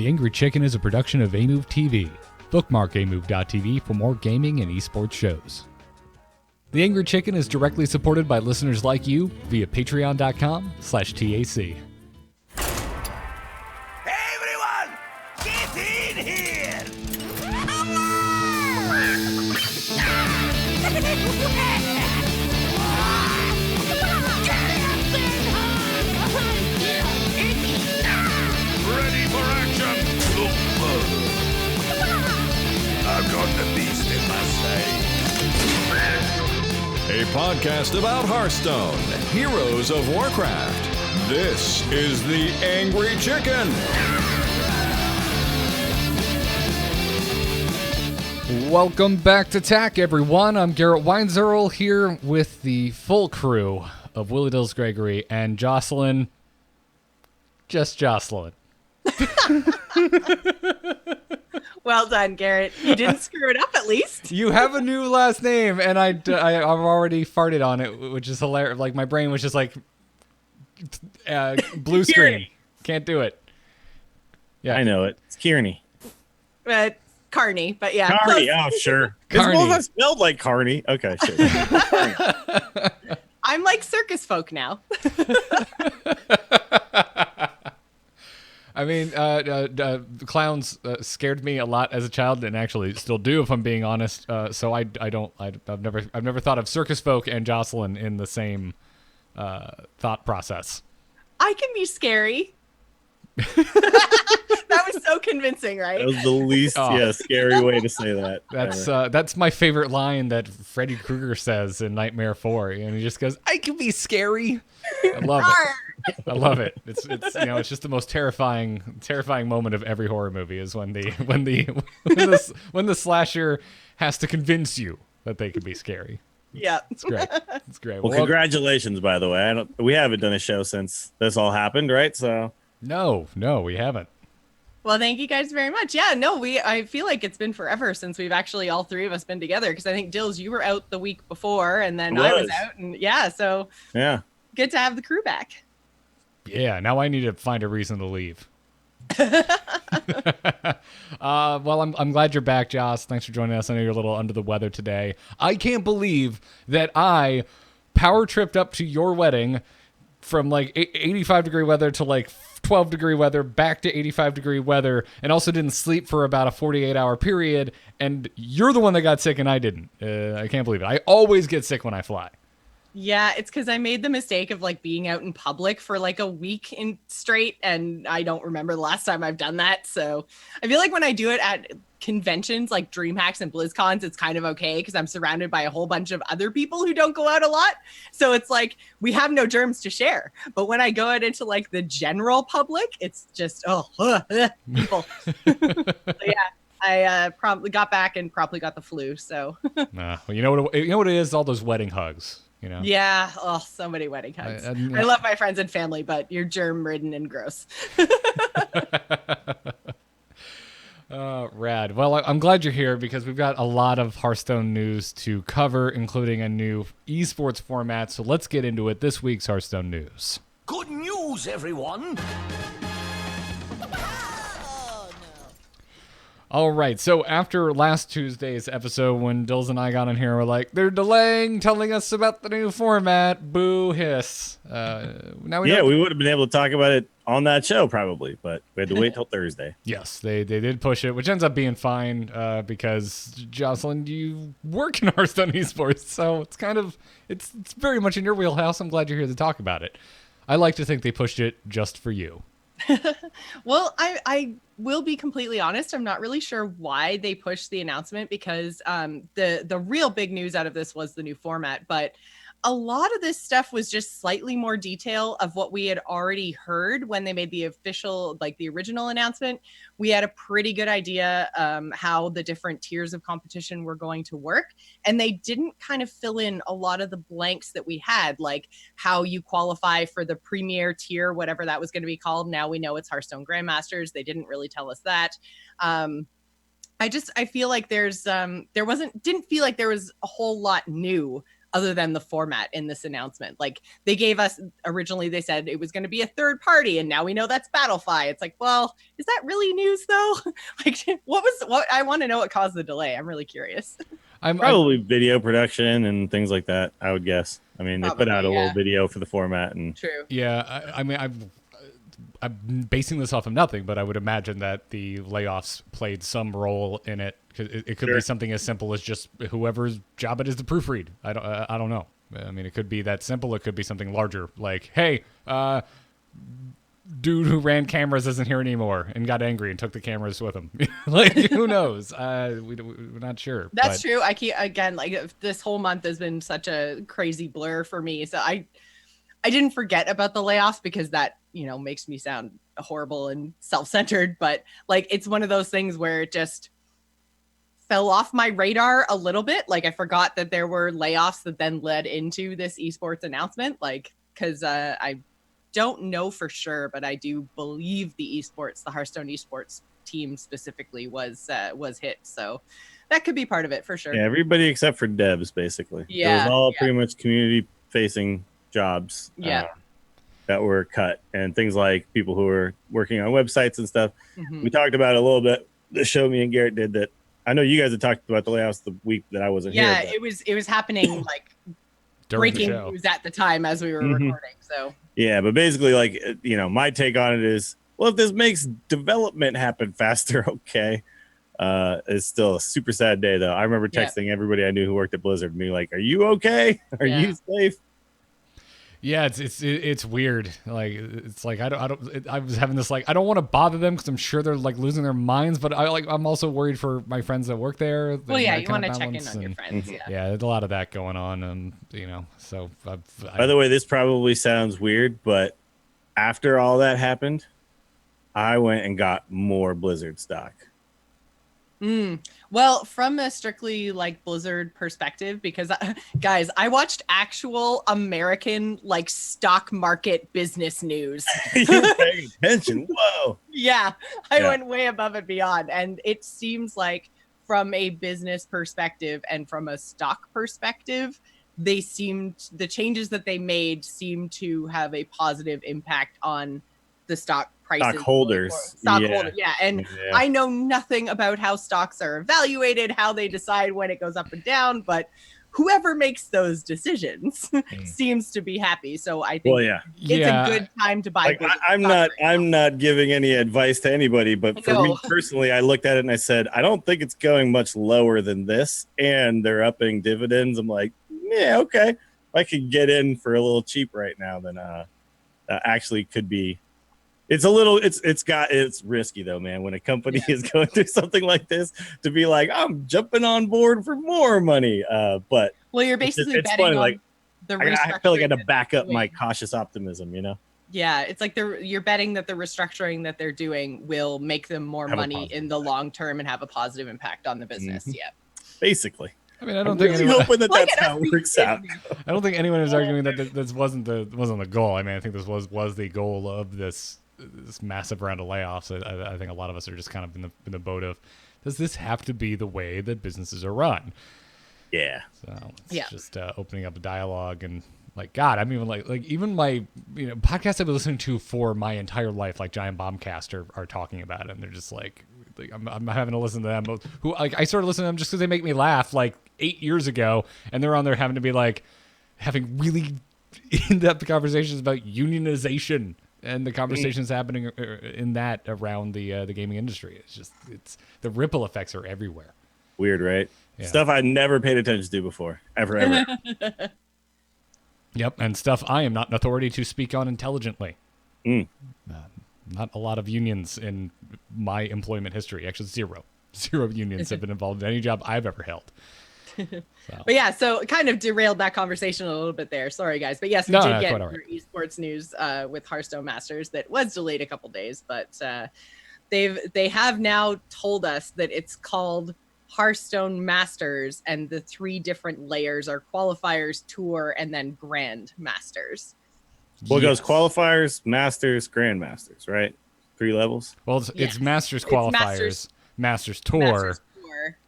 The Angry Chicken is a production of Amove TV. Bookmark amove.tv for more gaming and esports shows. The Angry Chicken is directly supported by listeners like you via patreon.com/TAC. Everyone, get in here! Ready for action! I've got the beast in my sight. A podcast about Hearthstone, Heroes of Warcraft. This is The Angry Chicken. Welcome back to TAC, everyone. I'm Garrett Weinzerl here with the full crew of Willie Dills Gregory and Jocelyn. Just Jocelyn. Well done, Garrett. You didn't screw it up, at least. You have a new last name, and I've already farted on it, which is hilarious. Like, my brain was just like, blue screen. Can't do it. Yeah, I know it. It's Kearney. Carney, but yeah. Carney, oh, sure. Carney. Well, that spelled like Carney. Okay, sure. I'm like circus folk now. I mean, clowns scared me a lot as a child, and actually still do, if I'm being honest. So I've never thought of circus folk and Jocelyn in the same thought process. I can be scary. That was so convincing, right? That was the least scary way to say that. That's my favorite line that Freddy Krueger says in Nightmare 4, and he just goes, "I can be scary." I love it. I love it. It's it's just the most terrifying moment of every horror movie is when the slasher has to convince you that they can be scary. Yeah, it's great. It's great. Well, congratulations, by the way. We haven't done a show since this all happened, right? So no, we haven't. Well, thank you guys very much. Yeah, no, I feel like it's been forever since we've actually all three of us been together, because I think Dills, you were out the week before, and then I was out, and so good to have the crew back. Yeah, now I need to find a reason to leave. Well, I'm glad you're back, Joss. Thanks for joining us. I know you're a little under the weather today. I can't believe that I power tripped up to your wedding from like 85-degree weather to like 12-degree weather, back to 85-degree weather, and also didn't sleep for about a 48-hour period, and you're the one that got sick and I didn't. I can't believe it. I always get sick when I fly. Yeah, it's because I made the mistake of like being out in public for like a week in straight, and I don't remember the last time I've done that. So I feel like when I do it at conventions like DreamHacks and BlizzCons, it's kind of okay because I'm surrounded by a whole bunch of other people who don't go out a lot. So it's like we have no germs to share. But when I go out into like the general public, it's just people. So, yeah. I probably got back and probably got the flu. So well, you know what it is? All those wedding hugs. Yeah. Oh, so many wedding hugs. I love my friends and family, but you're germ-ridden and gross. Rad. Well, I'm glad you're here because we've got a lot of Hearthstone news to cover, including a new esports format. So let's get into it. This week's Hearthstone news. Good news, everyone! All right, so after last Tuesday's episode when Dills and I got in here, we're like, they're delaying telling us about the new format. Boo, hiss. Now we would have been able to talk about it on that show probably, but we had to wait till Thursday. Yes, they did push it, which ends up being fine because, Jocelyn, you work in Hearthstone esports, so it's it's very much in your wheelhouse. I'm glad you're here to talk about it. I like to think they pushed it just for you. Well, I will be completely honest. I'm not really sure why they pushed the announcement because the real big news out of this was the new format. But a lot of this stuff was just slightly more detail of what we had already heard when they made the official, like the original announcement. We had a pretty good idea how the different tiers of competition were going to work. And they didn't kind of fill in a lot of the blanks that we had, like how you qualify for the premier tier, whatever that was going to be called. Now we know it's Hearthstone Grandmasters. They didn't really tell us that. I feel like didn't feel like there was a whole lot new other than the format in this announcement. Like they gave us originally, they said it was going to be a third party, and now we know that's Battlefy. It's like, well, is that really news though? Like, what I want to know what caused the delay. I'm really curious. Probably video production and things like that, I would guess. I mean, they put out a little video for the format and True. Yeah, I mean, I'm basing this off of nothing, but I would imagine that the layoffs played some role in it. It could be something as simple as just whoever's job it is to proofread. I don't know. I mean, it could be that simple. It could be something larger, like, hey, dude who ran cameras isn't here anymore and got angry and took the cameras with him. Like, who knows? We're not sure. That's true. I keep again, like this whole month has been such a crazy blur for me. So I didn't forget about the layoffs because that, makes me sound horrible and self-centered, but like, it's one of those things where it just fell off my radar a little bit. Like I forgot that there were layoffs that then led into this esports announcement. Like, cause I don't know for sure, but I do believe the Hearthstone esports team specifically was hit. So that could be part of it for sure. Yeah, everybody except for devs, basically. Yeah, it was all pretty much community facing jobs. That were cut, and things like people who were working on websites and stuff. Mm-hmm. We talked about it a little bit. The show me and Garrett did that. I know you guys had talked about the layoffs the week that I wasn't here. Yeah, it was happening like breaking news at the time as we were recording. So yeah, but basically, like, my take on it is, well, if this makes development happen faster, okay. It's still a super sad day, though. I remember texting everybody I knew who worked at Blizzard and being like, "Are you okay? Are you safe?" Yeah, it's weird. Like, it's like I was having this, like, I don't want to bother them because I'm sure they're like losing their minds, but I'm also worried for my friends that work there. Well, yeah, you want to check in on your friends. Yeah, there's a lot of that going on, and so. By the way, this probably sounds weird, but after all that happened, I went and got more Blizzard stock. Well, from a strictly like Blizzard perspective, because guys, I watched actual American like stock market business news. You're paying attention. Whoa. Yeah, I went way above and beyond. And it seems like from a business perspective and from a stock perspective, the changes that they made seem to have a positive impact on the stock prices. Stockholders. Yeah. And I know nothing about how stocks are evaluated, how they decide when it goes up and down, but whoever makes those decisions seems to be happy. So I think it's a good time to buy. Like, I'm not giving any advice to anybody, but for me personally, I looked at it and I said, I don't think it's going much lower than this. And they're upping dividends. I'm like, yeah, okay. If I could get in for a little cheap right now, then actually could be. It's risky though, man. When a company is going through something like this, to be like, I'm jumping on board for more money. But you're basically it's betting funny, on like, the I feel like I had to back up my cautious optimism, Yeah, it's like you're betting that the restructuring that they're doing will make them more money in the long term and have a positive impact on the business. Yeah, basically. I mean, I don't I'm think really hoping that's how it works out. I don't think anyone is arguing that this wasn't the goal. I mean, I think this was the goal of this massive round of layoffs. I think a lot of us are just kind of in the boat of, does this have to be the way that businesses are run? Yeah. So it's just opening up a dialogue, and like, God, I'm even like even my podcasts I've been listening to for my entire life, like Giant Bombcast are talking about it, and they're just like I'm having to listen to them. Who like I started listening to them just because they make me laugh like 8 years ago, and they're on there having to be like having really in-depth conversations about unionization. And the conversations happening in that around the gaming industry. It's the ripple effects are everywhere. Weird, right? Yeah. Stuff I never paid attention to before, ever. Yep, and stuff I am not an authority to speak on intelligently. Not a lot of unions in my employment history. Actually, zero unions have been involved in any job I've ever held. But yeah, so kind of derailed that conversation a little bit there. Sorry, guys. But yes, we did get your esports news with Hearthstone Masters that was delayed a couple days, but they have now told us that it's called Hearthstone Masters, and the 3 different layers are Qualifiers, Tour, and then Grand Masters. Well, it goes Qualifiers, Masters, Grandmasters, right? 3 levels. Well, it's Masters Qualifiers, Masters Tour,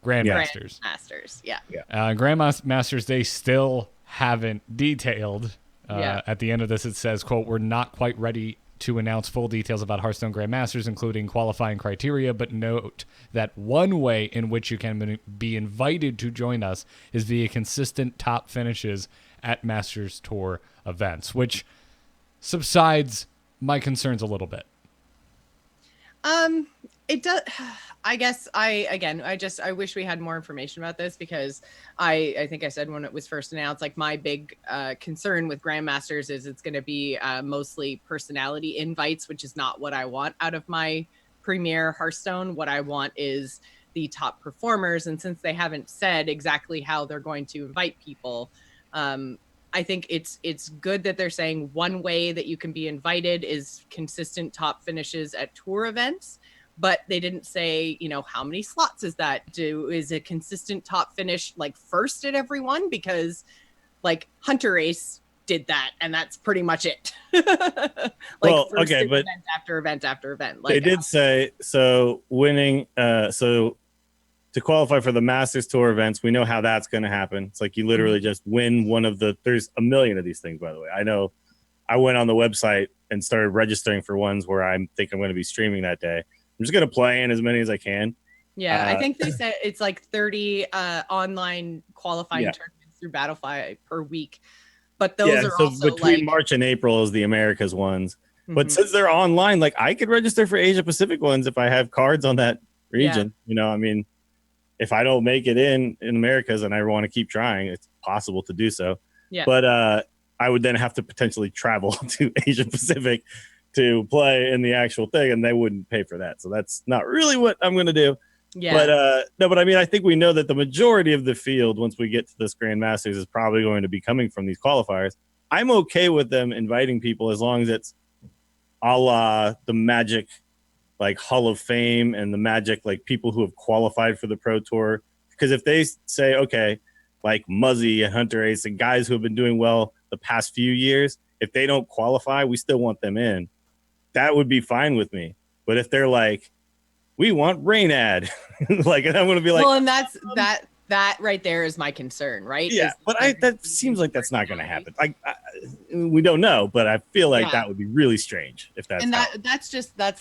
Grandmasters. Grandmasters, yeah. Grandmasters, they still haven't detailed. At the end of this, it says, quote, "We're not quite ready to announce full details about Hearthstone Grandmasters, including qualifying criteria, but note that one way in which you can be invited to join us is via consistent top finishes at Masters Tour events," which subsides my concerns a little bit. It does. I guess I wish we had more information about this, because I think I said when it was first announced, like, my big concern with Grandmasters is it's going to be mostly personality invites, which is not what I want out of my premier Hearthstone. What I want is the top performers. And since they haven't said exactly how they're going to invite people, I think it's good that they're saying one way that you can be invited is consistent top finishes at tour events, but they didn't say, how many slots is that? Is a consistent top finish like first at every one? Because like Hunter Ace did that, and that's pretty much it. First okay, but event after event after event. They did say, so winning, to qualify for the Masters Tour events, we know how that's going to happen. It's like you literally just win one of there's a million of these things, by the way. I know I went on the website and started registering for ones where I think I'm going to be streaming that day. I'm just going to play in as many as I can. Yeah, I think they said it's like 30 online qualifying tournaments through Battlefy per week. But those are also between March and April is the Americas ones. But since they're online, like, I could register for Asia Pacific ones if I have cards on that region. If I don't make it in Americas and I want to keep trying, it's possible to do so. Yeah. But I would then have to potentially travel to Asia Pacific to play in the actual thing, and they wouldn't pay for that. So that's not really what I'm going to do. Yeah. But I think we know that the majority of the field, once we get to this Grandmasters, is probably going to be coming from these qualifiers. I'm okay with them inviting people as long as it's a la the Magic, like Hall of Fame, and the Magic, like people who have qualified for the Pro Tour. Because if they say, okay, like Muzzy and Hunter Ace and guys who have been doing well the past few years, if they don't qualify, we still want them in. That would be fine with me. But if they're like, we want Rainad, like, and I'm going to be like, well, and that's that right there is my concern, right? Yeah, but that seems like that's not going to happen. We don't know, but I feel like that would be really strange if that's. And that's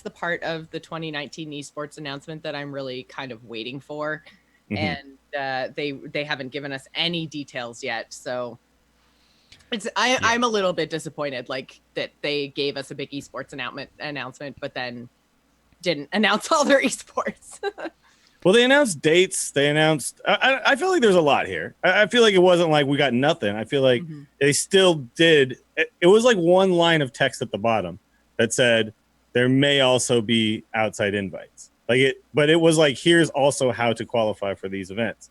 the part of the 2019 esports announcement that I'm really kind of waiting for, and they haven't given us any details yet. So I'm a little bit disappointed, like, that they gave us a big esports announcement, but then didn't announce all their esports. Well, they announced dates. They announced. I feel like there's a lot here. I feel like it wasn't like we got nothing. I feel like they still did. It was like one line of text at the bottom that said there may also be outside invites. But it was like, here's also how to qualify for these events,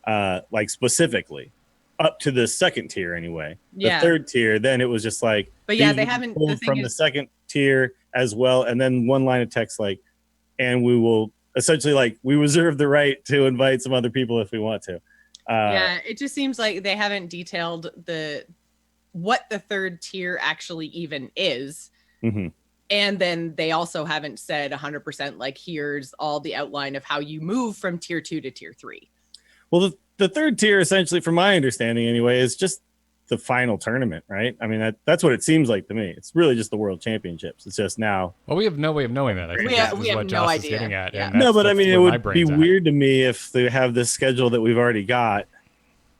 like specifically up to the second tier anyway. Yeah. The third tier, then it was just like. But yeah, they haven't pulled from the second tier as well, and then one line of text like, and we will. Essentially, like, we reserve the right to invite some other people if we want to. It just seems like they haven't detailed what the third tier actually even is. And then they also haven't said 100%, like, here's all the outline of how you move from tier 2 to tier 3. Well, the third tier, essentially, from my understanding anyway, is just the final tournament, right? I mean, that's what it seems like to me. It's really just the World Championships. It's just now. Well, we have no way of knowing that. I think we have no idea. Getting at, yeah. No, but I mean, it would be weird to me if they have this schedule that we've already got,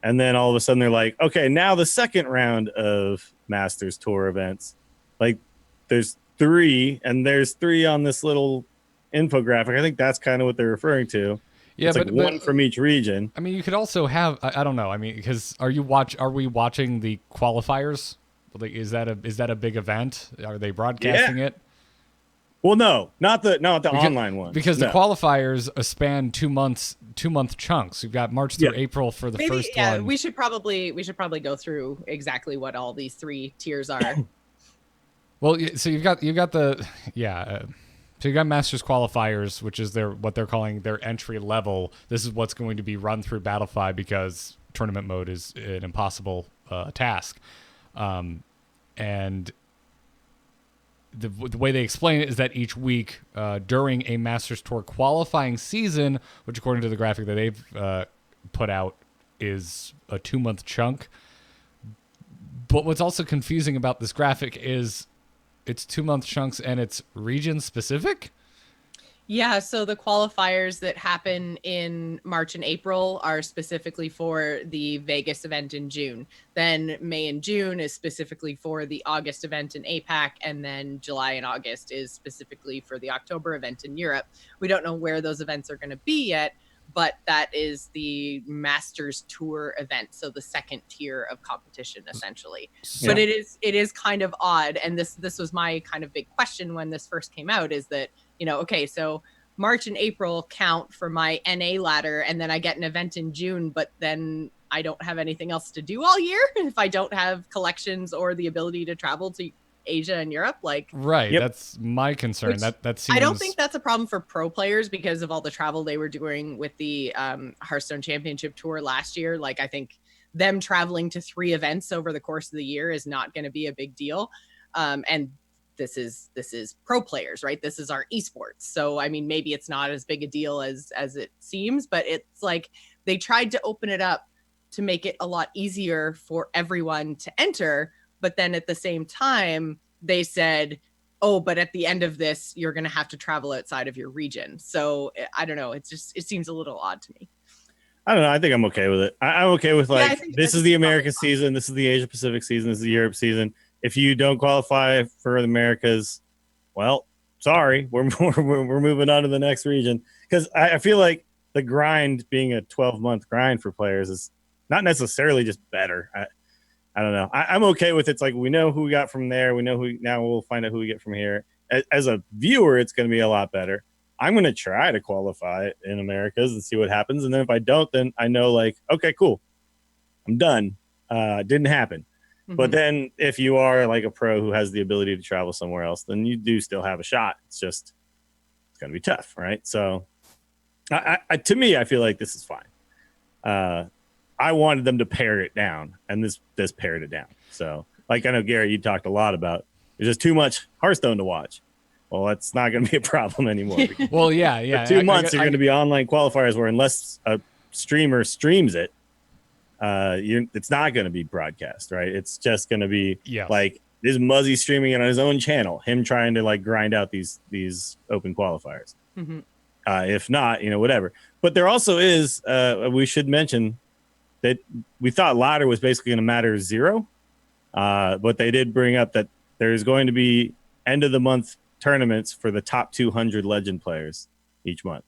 and then all of a sudden they're like, okay, now the second round of Masters Tour events, like, there's 3, and there's 3 on this little infographic. I think that's kind of what they're referring to. Yeah, it's like one from each region. I mean, you could also have, I don't know. I mean, because are we watching the qualifiers? Like, is that a big event? Are they broadcasting it? Well, no, not the online one. Because the qualifiers span 2 month chunks. You've got March through April for the first one. We should probably go through exactly what all these 3 tiers are. Well, so you've got the So you got Masters qualifiers, which is what they're calling their entry level. This is what's going to be run through Battlefy because tournament mode is an impossible task. And the way they explain it is that each week during a Masters Tour qualifying season, which according to the graphic that they've put out is a 2 month chunk, But what's also confusing about this graphic is it's 2-month chunks and it's region specific. Yeah, so the qualifiers that happen in March and April are specifically for the Vegas event in June. Then May and June is specifically for the August event in APAC, and then July and August is specifically for the October event in Europe. We don't know where those events are going to be yet, but that is the Masters Tour event, so the second tier of competition essentially. Yeah. But it is kind of odd, and this was my kind of big question when this first came out, is that, okay, so March and April count for my NA ladder, and then I get an event in June, but then I don't have anything else to do all year if I don't have collections or the ability to travel to Asia and Europe. Right. Yep. That's my concern. That seems. I don't think that's a problem for pro players because of all the travel they were doing with the Hearthstone Championship Tour last year. I think them traveling to 3 events over the course of the year is not going to be a big deal. And this is pro players, right? This is our esports. So, I mean, maybe it's not as big a deal as it seems, but it's like they tried to open it up to make it a lot easier for everyone to enter. But then at the same time, they said, oh, but at the end of this, you're going to have to travel outside of your region. So I don't know. It seems a little odd to me. I don't know. I think I'm okay with it. I'm okay with this is the America season. This is the Asia Pacific season. This is the Europe season. If you don't qualify for the Americas, well, sorry, we're moving on to the next region. Because I feel like the grind being a 12-month grind for players is not necessarily just better. I don't know. I'm okay with it. It's like we know who we got from there. We know now we'll find out who we get from here. As a viewer, it's going to be a lot better. I'm going to try to qualify in Americas and see what happens. And then if I don't, then I know okay, cool. I'm done. Didn't happen. But then if you are like a pro who has the ability to travel somewhere else, then you do still have a shot. It's going to be tough, right? So to me, I feel like this is fine. I wanted them to pare it down, and this pared it down. So I know, Garrett, you talked a lot about there's just too much Hearthstone to watch. Well, that's not going to be a problem anymore. Well, yeah. For 2 months, you're going to be online qualifiers where unless a streamer streams it, it's not going to be broadcast, right? It's just going to be this Muzzy streaming it on his own channel, him trying to grind out these open qualifiers. If not, whatever. But there also is, we should mention that we thought ladder was basically going to matter 0, but they did bring up that there's going to be end of the month tournaments for the top 200 legend players each month.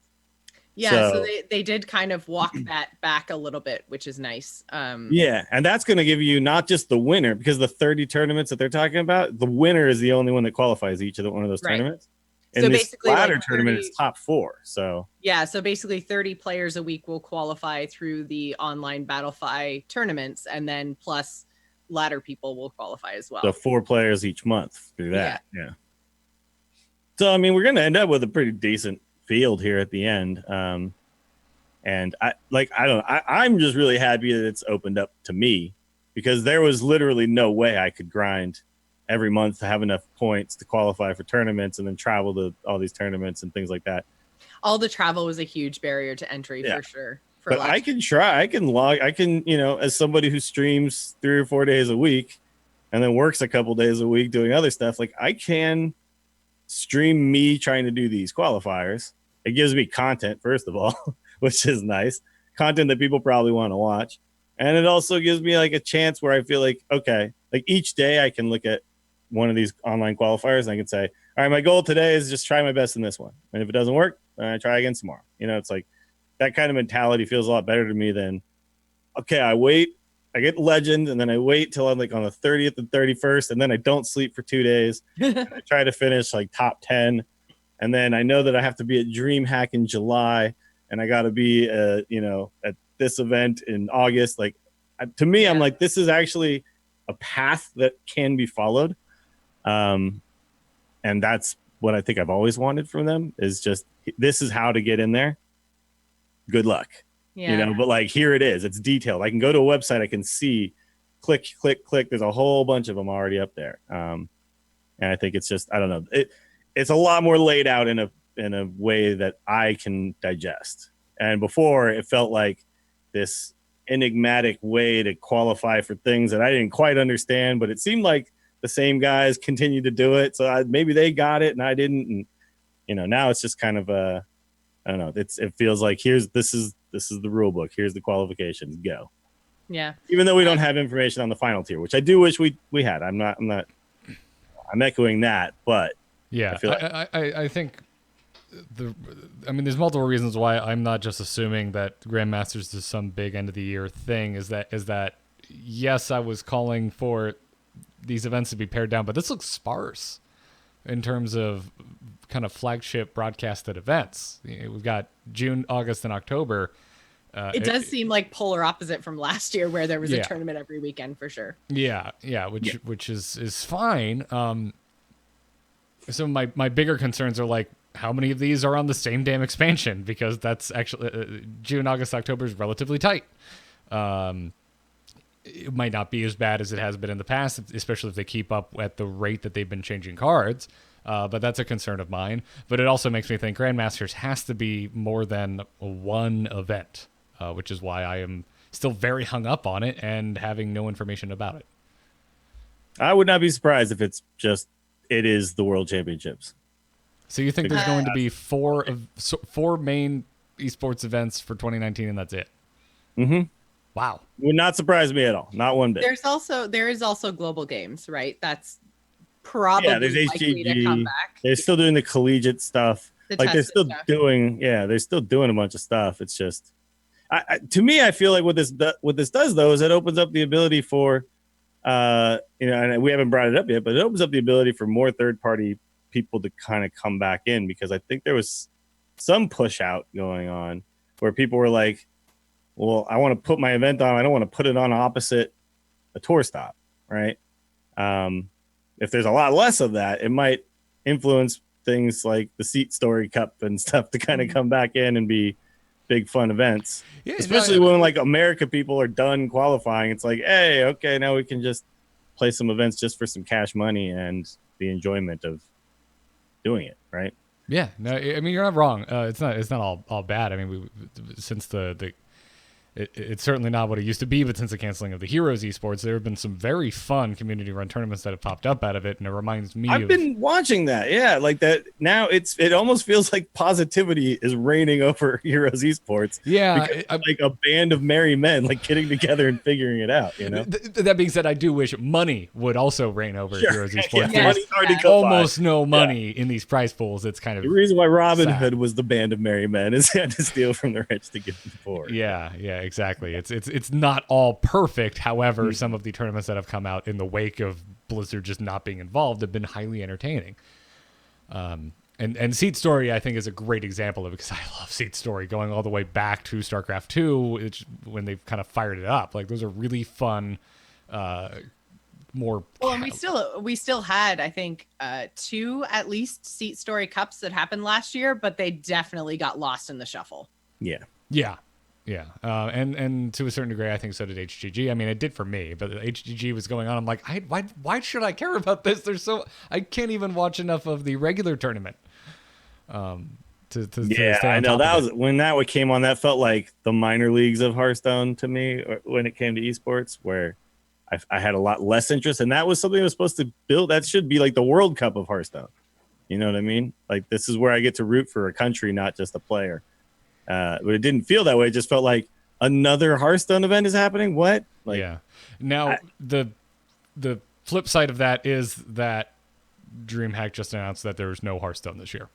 Yeah, so they did kind of walk that back a little bit, which is nice. Yeah, and that's going to give you not just the winner, because the 30 tournaments that they're talking about, the winner is the only one that qualifies each of one of those tournaments. And so this ladder tournament is top 4. So yeah, so basically 30 players a week will qualify through the online Battlefy tournaments, and then plus ladder people will qualify as well. So 4 players each month through that. Yeah. So I mean, we're going to end up with a pretty decent field here at the end. And I'm just really happy that it's opened up to me, because there was literally no way I could grind every month to have enough points to qualify for tournaments and then travel to all these tournaments and things like that. All the travel was a huge barrier to entry for sure. But I can try. I can log. I can, as somebody who streams 3 or 4 days a week and then works a couple days a week doing other stuff, I can stream me trying to do these qualifiers. It gives me content, first of all, which is nice. Content that people probably want to watch. And it also gives me a chance where I feel okay, each day I can look at one of these online qualifiers and I can say, all right, my goal today is just try my best in this one. And if it doesn't work, then I try again tomorrow. It's that kind of mentality feels a lot better to me than, okay, I get legend, and then I wait till I'm on the 30th and 31st, and then I don't sleep for 2 days. I try to finish top 10. And then I know that I have to be at DreamHack in July, and I got to be, at this event in August. To me, I'm this is actually a path that can be followed. And that's what I think I've always wanted from them, is just, this is how to get in there. Good luck. But here it is. It's detailed. I can go to a website. I can see, click. There's a whole bunch of them already up there. And I think it's just, I don't know. It's a lot more laid out in a way that I can digest. And before, it felt like this enigmatic way to qualify for things that I didn't quite understand, but it seemed like the same guys continued to do it. So maybe they got it and I didn't. And, now it's just kind of I don't know. It feels like this is the rule book. Here's the qualifications. Go. Yeah. Even though we don't have information on the final tier, which I do wish we had. I'm echoing that, but yeah, I feel like I think there's multiple reasons why I'm not just assuming that Grandmasters is some big end of the year thing. Is that yes, I was calling for these events to be pared down, but this looks sparse in terms of kind of flagship broadcasted events. We've got June, August, and October. It does seem like polar opposite from last year, where there was Yeah. a tournament every weekend for sure. Yeah, which is fine. So my bigger concerns are like, how many of these are on the same damn expansion? Because that's actually June, August, October is relatively tight. It might not be as bad as it has been in the past, especially if they keep up at the rate that they've been changing cards. But that's a concern of mine. But it also makes me think Grandmasters has to be more than one event, which is why I am still very hung up on it and having no information about it. I would not be surprised if it is the World Championships. So you think there's going to be four main esports events for 2019, and that's it? Mm-hmm. Wow. Would not surprise me at all. Not one bit. There is also global games, right? That's probably there's likely to come back. They're still doing the collegiate stuff. They're still stuff. doing a bunch of stuff. It's just to me, I feel like what this does though is it opens up the ability for and we haven't brought it up yet, but it opens up the ability for more third-party people to kind of come back in, because I think there was some push out going on where people were like, well, I want to put my event on. I don't want to put it on opposite a tour stop, right? If there's a lot less of that, it might influence things like the Seat Story Cup and stuff to kind of come back in and be big fun events. Yeah, especially when like America people are done qualifying. It's like, hey, okay, now we can just play some events just for some cash money and the enjoyment of doing it, right? Yeah, no, I mean you're not wrong. It's not all bad. I mean, since it's certainly not what it used to be, but since the canceling of the Heroes esports, there have been some very fun community-run tournaments that have popped up out of it, and it reminds me. I've been watching that, yeah, like that. Now it almost feels like positivity is reigning over Heroes esports. Yeah, like a band of merry men, like getting together and figuring it out. That being said, I do wish money would also reign over Heroes esports. Yeah, There's almost no money in these prize pools. It's kind of the reason why Robin sad. Hood was the band of merry men is he had to steal from the rich to give to the poor. Yeah, exactly. It's not all perfect. However, some of the tournaments that have come out in the wake of Blizzard just not being involved have been highly entertaining. And Seat Story, I think, is a great example of it, because I love Seat Story, going all the way back to StarCraft 2, when they've kind of fired it up. Like, those are really fun. More. Well, and we still had, I think, 2 at least Seat Story Cups that happened last year, but they definitely got lost in the shuffle. Yeah. And to a certain degree, I think so did HGG. I mean, it did for me, but HGG was going on. I'm like, why should I care about this? I can't even watch enough of the regular tournament. To stay I on know top that of was it. when that came on. That felt like the minor leagues of Hearthstone to me when it came to esports, where I had a lot less interest, and that was something that was supposed to build. That should be like the World Cup of Hearthstone. You know what I mean? Like, this is where I get to root for a country, not just a player. But it didn't feel that way. It just felt like another Hearthstone event is happening. What? Like, yeah. Now the flip side of that is that DreamHack just announced that there's no Hearthstone this year.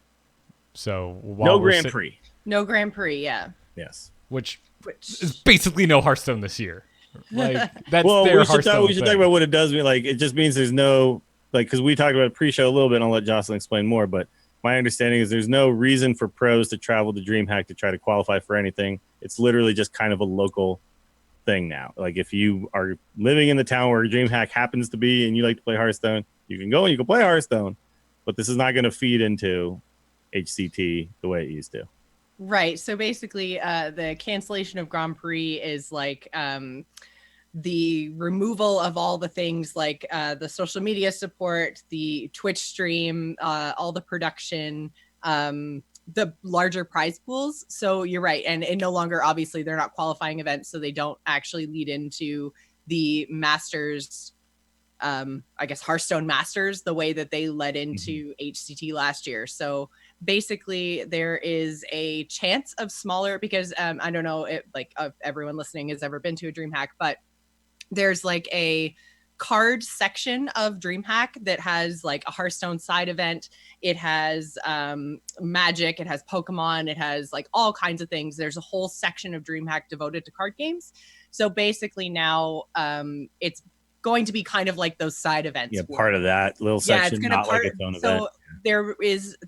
So no Grand Prix. No Grand Prix, yeah. Yes. Which is basically no Hearthstone this year. Like, that's well, their we should Hearthstone talk about what it does mean. Like, it just means there's no, like, because we talked about pre-show a little bit, and I'll let Jocelyn explain more, but my understanding is there's no reason for pros to travel to DreamHack to try to qualify for anything. It's literally just kind of a local thing now. Like, if you are living in the town where DreamHack happens to be and you like to play Hearthstone, you can go and you can play Hearthstone, but this is not going to feed into HCT the way it used to. Right. So basically, the cancellation of Grand Prix is like the removal of all the things like the social media support, the Twitch stream, all the production, the larger prize pools. So you're right. And no longer, obviously, they're not qualifying events, so they don't actually lead into the Masters, I guess Hearthstone Masters, the way that they led into HCT last year. So basically there is a chance of smaller, because I don't know if everyone listening has ever been to a DreamHack, but there's like a card section of DreamHack that has like a Hearthstone side event. It has Magic, it has Pokemon, it has like all kinds of things. There's a whole section of DreamHack devoted to card games. So basically now it's going to be kind of like those side events. Yeah, part of that little section, it's not like its own event. So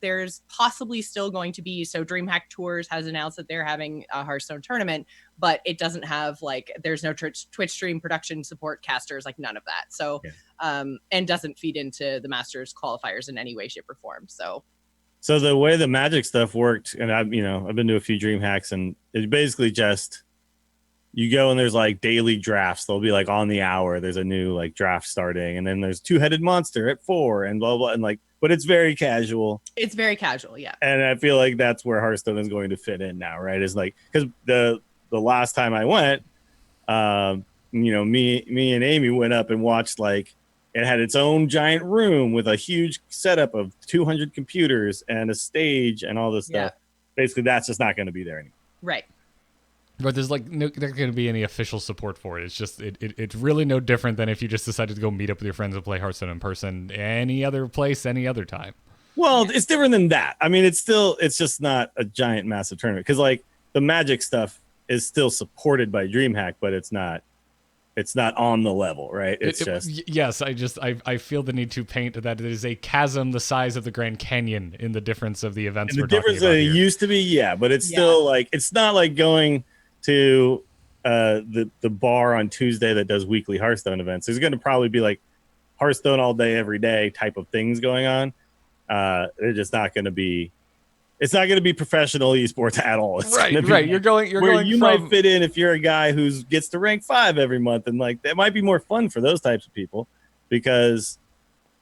there's possibly still going to be, so DreamHack Tours has announced that they're having a Hearthstone tournament, but it doesn't have like, there's no Twitch stream production support, casters, like none of that. So and doesn't feed into the Masters qualifiers in any way, shape, or form. So the way the Magic stuff worked, and I've been to a few DreamHacks, and it's basically just you go and there's like daily drafts. They'll be like on the hour. There's a new like draft starting, and then there's two-headed monster at 4 and blah blah, and like, but it's very casual. It's very casual, yeah. And I feel like that's where Hearthstone is going to fit in now, right? Is like, because the last time I went, me and Amy went up and watched, like, it had its own giant room with a huge setup of 200 computers and a stage and all this stuff. Basically, that's just not going to be there anymore. Right. But there's like not going to be any official support for it. It's just it's really no different than if you just decided to go meet up with your friends and play Hearthstone in person any other place, any other time. Well, it's different than that. I mean, it's just not a giant, massive tournament, because like the Magic stuff is still supported by DreamHack, but it's not on the level, right? Yes. I feel the need to paint that there is a chasm the size of the Grand Canyon in the difference of the events. And the difference that it used to be, but it's still like, it's not like going to the bar on Tuesday that does weekly Hearthstone events. There's going to probably be like Hearthstone all day, every day type of things going on. They're just not going to be. It's not going to be professional esports at all. It's right. You're going. You might fit in if you're a guy who gets to rank 5 every month, and like that might be more fun for those types of people, because,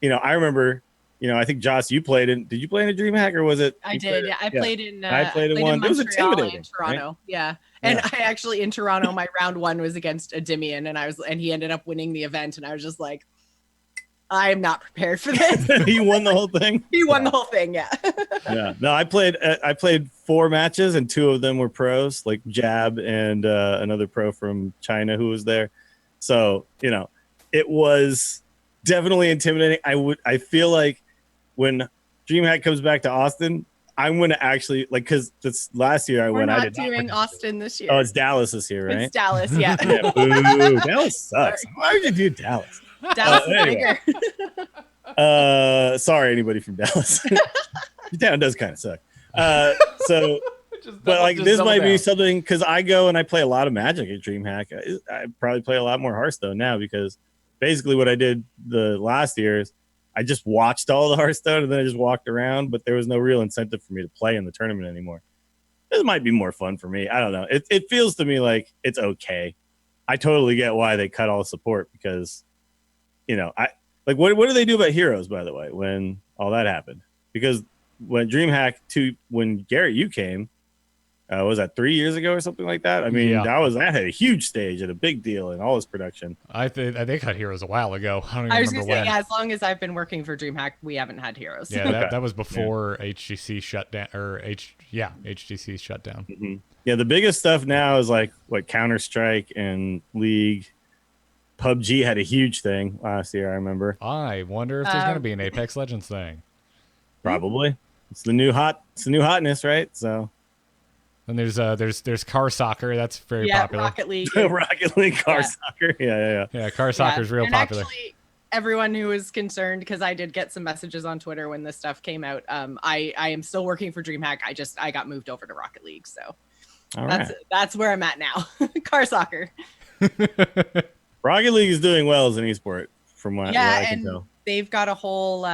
I remember, I think Joce, you played in. Did you play in a DreamHack, or was it? I did. I played in. I played in one. It was intimidating. In Toronto, right? yeah. And I actually, in Toronto, my round 1 was against a Dimian, and he ended up winning the event, and I was just like, I am not prepared for this. He won the whole thing. He won the whole thing, yeah. Yeah. No, I played 4 matches, and 2 of them were pros, like Jab and another pro from China who was there. So, it was definitely intimidating. I feel like when DreamHack comes back to Austin, I'm going to actually, like, because this last year We're not I did doing Austin this year. Oh, it's Dallas this year, right? It's Dallas, yeah. Yeah, boo. Dallas sucks. Why would you do Dallas? Dallas is bigger. Sorry, anybody from Dallas. Your town does kind of suck. But like, this might be something, because I go and I play a lot of Magic at DreamHack. I probably play a lot more Hearthstone now, because basically what I did the last year is I just watched all the Hearthstone and then I just walked around, but there was no real incentive for me to play in the tournament anymore. This might be more fun for me. I don't know. It feels to me like it's okay. I totally get why they cut all the support, because, I like, what do they do about Heroes, by the way, when all that happened? Because when DreamHack when Garrett, you came, was that 3 years ago or something like that? I mean, that had a huge stage and a big deal in all this production. I think they cut Heroes a while ago. I don't even remember when. As long as I've been working for DreamHack, we haven't had Heroes. Yeah, that was before HGC shut down, HGC shut down. Mm-hmm. Yeah, the biggest stuff now is like what Counter-Strike and League. PUBG had a huge thing last year, I remember. I wonder if there's going to be an Apex Legends thing. Probably. It's the new hotness, right? So. And there's car soccer. That's very popular. Rocket League. Rocket League car soccer. Yeah, car soccer is real popular. Actually, everyone who was concerned, because I did get some messages on Twitter when this stuff came out. I am still working for DreamHack. I got moved over to Rocket League, so that's where I'm at now. Car soccer. Rocket League is doing well as an esport, from what I can tell. They've got a whole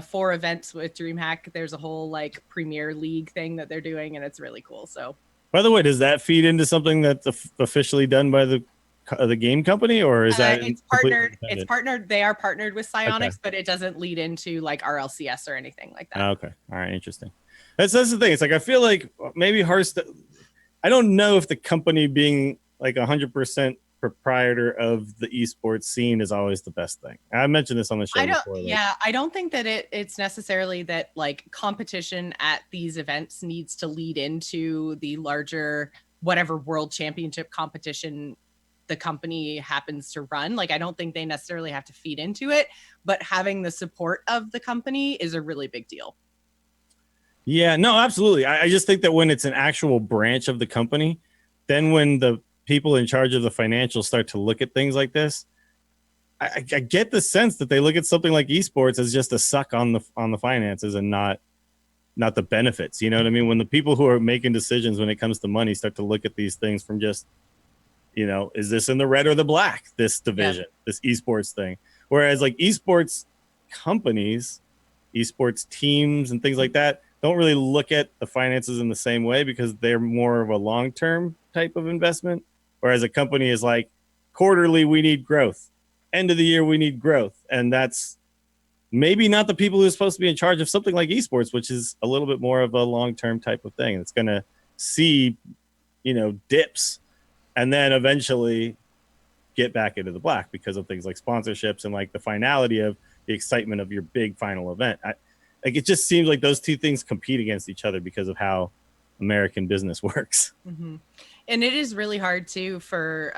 4 events with DreamHack. There's a whole like Premier League thing that they're doing, and it's really cool. So, by the way, does that feed into something that's officially done by the game company, or is that it's partnered? It's partnered. They are partnered with Psyonix, but it doesn't lead into like RLCS or anything like that. Okay, all right, interesting. That's the thing. It's like I feel like maybe Hearthstone. I don't know if the company being like 100% proprietor of the esports scene is always the best thing. I mentioned this on the show before. I don't think that it's necessarily that like competition at these events needs to lead into the larger whatever world championship competition the company happens to run. Like, I don't think they necessarily have to feed into it, but having the support of the company is a really big deal. Yeah, no, absolutely. I just think that when it's an actual branch of the company, then when the people in charge of the financials start to look at things like this, I get the sense that they look at something like esports as just a suck on the finances and not the benefits. You know what I mean? When the people who are making decisions when it comes to money start to look at these things from just, you know, is this in the red or the black, this division, this esports thing? Whereas like esports companies, esports teams and things like that don't really look at the finances in the same way because they're more of a long-term type of investment. Whereas a company is like, quarterly, we need growth. End of the year, we need growth. And that's maybe not the people who are supposed to be in charge of something like esports, which is a little bit more of a long-term type of thing. It's going to see, you know, dips and then eventually get back into the black because of things like sponsorships and like the finality of the excitement of your big final event. Like, it just seems like those two things compete against each other because of how American business works. Mm-hmm. And it is really hard too for,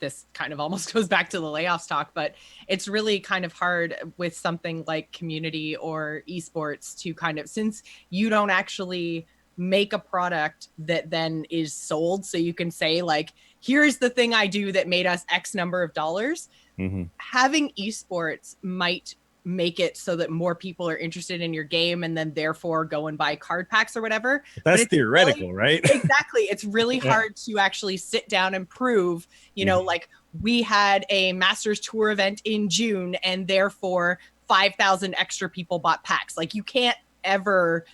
this kind of almost goes back to the layoffs talk, but it's really kind of hard with something like community or esports to kind of, since you don't actually make a product that then is sold. So you can say like, here's the thing I do that made us X number of dollars. Mm-hmm. Having esports might make it so that more people are interested in your game and then therefore go and buy card packs or whatever. That's theoretical, really, right? Exactly. It's really hard to actually sit down and prove, you know, like we had a Masters Tour event in June and therefore 5,000 extra people bought packs. Like, you can't ever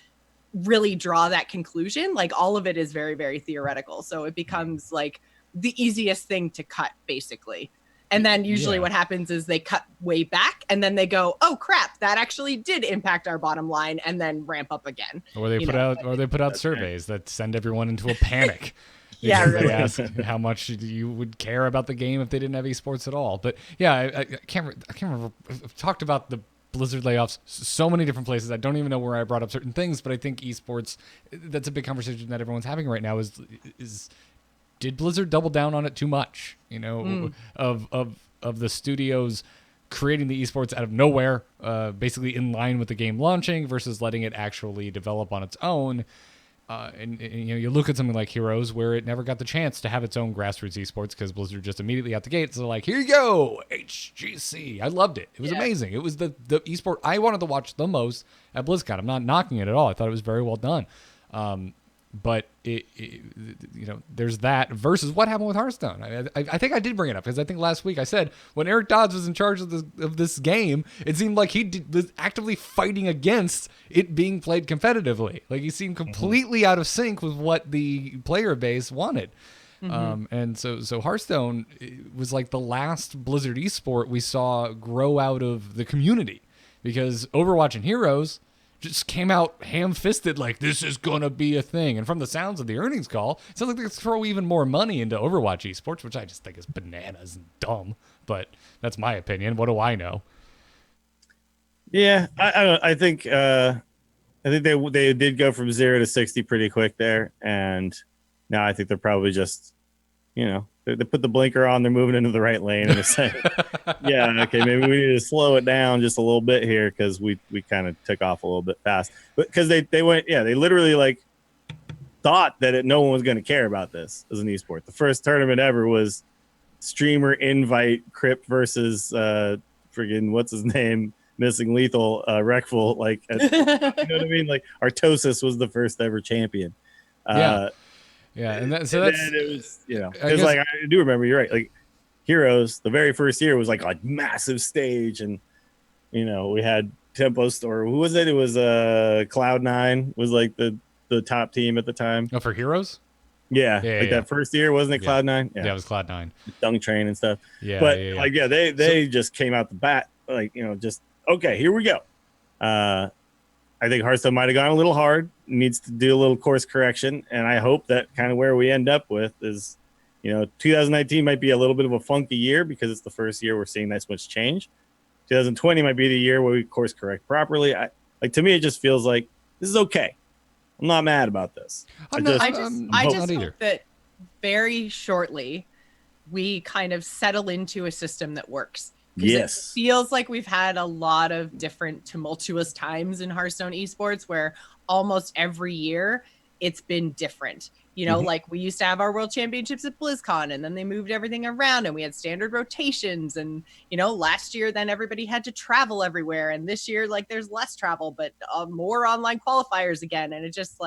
really draw that conclusion. Like, all of it is very, very theoretical. So it becomes like the easiest thing to cut, basically. And then usually what happens is they cut way back and then they go, oh crap, that actually did impact our bottom line, and then ramp up again. Or they put out surveys that send everyone into a panic. Yeah, really. They ask how much you would care about the game if they didn't have esports at all. But yeah, I can't remember. I've talked about the Blizzard layoffs so many different places. I don't even know where I brought up certain things, but I think esports, that's a big conversation that everyone's having right now is did Blizzard double down on it too much? You know, of the studios creating the esports out of nowhere, basically in line with the game launching versus letting it actually develop on its own. And you know, you look at something like Heroes, where it never got the chance to have its own grassroots esports because Blizzard just immediately out the gates, they're like, here you go, HGC. I loved it. It was amazing. It was the esport I wanted to watch the most at BlizzCon. I'm not knocking it at all. I thought it was very well done. But it, you know, there's that versus what happened with Hearthstone. I think I did bring it up because I think last week I said when Eric Dodds was in charge of this game, it seemed like he was actively fighting against it being played competitively. Like, he seemed completely out of sync with what the player base wanted. And so Hearthstone was like the last Blizzard esport we saw grow out of the community, because Overwatch and Heroes just came out ham-fisted like, this is going to be a thing. And from the sounds of the earnings call, it sounds like they're throw even more money into Overwatch esports, which I just think is bananas and dumb. But that's my opinion. What do I know? Yeah, I think they did go from 0 to 60 pretty quick there. And now I think they're probably just, you know, they put the blinker on, they're moving into the right lane, and they're saying, yeah, okay, maybe we need to slow it down just a little bit here because we kind of took off a little bit fast. But because they went, they literally like thought that no one was going to care about this as an esport. The first tournament ever was streamer invite Crypt versus friggin' what's his name, Missing Lethal, Wreckful. Like, you know what I mean? Like, Artosis was the first ever champion. Yeah, and that's it was, you know, it's like, I do remember, you're right. Like, Heroes, the very first year was like a massive stage, and you know, we had Tempest, or who was it? It was Cloud9 was like the top team at the time. Oh, for Heroes? Yeah, that first year, wasn't it Cloud9? Yeah, it was Cloud9. Dunk Train and stuff. Yeah, but they just came out the bat, like, you know, just okay, here we go. I think Hearthstone might have gone a little hard, needs to do a little course correction. And I hope that kind of where we end up with is, 2019 might be a little bit of a funky year because it's the first year we're seeing this much change. 2020 might be the year where we course correct properly. To me, it just feels like this is okay. I'm not mad about this. I just hope that very shortly we kind of settle into a system that works. Yes. It feels like we've had a lot of different tumultuous times in Hearthstone esports where almost every year it's been different. Like we used to have our world championships at BlizzCon, and then they moved everything around and we had standard rotations. And, last year, then everybody had to travel everywhere. And this year, like there's less travel, but more online qualifiers again. And it just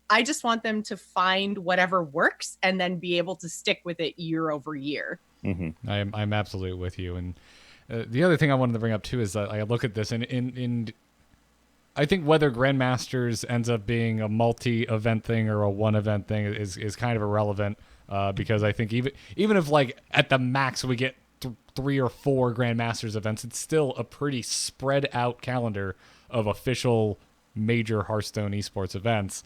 I just want them to find whatever works and then be able to stick with it year over year. Mm-hmm. I'm absolutely with you. And the other thing I wanted to bring up too is that I look at this and I think whether Grandmasters ends up being a multi-event thing or a one-event thing is kind of irrelevant because I think even if like at the max we get 3 or 4 Grandmasters events, it's still a pretty spread out calendar of official major Hearthstone esports events.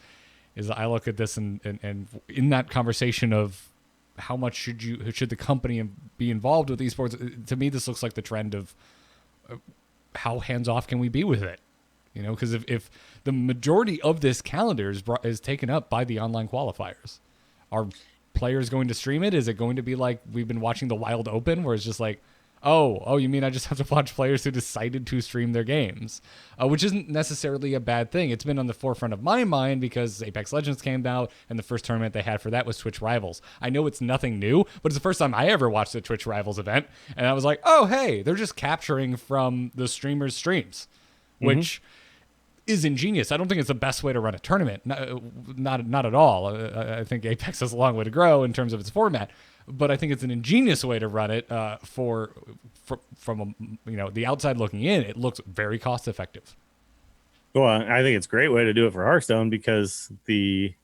Is I look at this and in that conversation of how much should the company be involved with esports, to me this looks like the trend of how hands off can we be with it. Because if the majority of this calendar is taken up by the online qualifiers, are players going to stream it? Is it going to be like we've been watching the Wild Open, where it's just like, oh, you mean I just have to watch players who decided to stream their games, which isn't necessarily a bad thing. It's been on the forefront of my mind because Apex Legends came out, and the first tournament they had for that was Twitch Rivals. I know it's nothing new, but it's the first time I ever watched a Twitch Rivals event, and I was like, oh, hey, they're just capturing from the streamers' streams, which is ingenious. I don't think it's the best way to run a tournament. Not at all. I think Apex has a long way to grow in terms of its format, but I think it's an ingenious way to run it from the outside looking in. It looks very cost effective. Well, I think it's a great way to do it for Hearthstone because the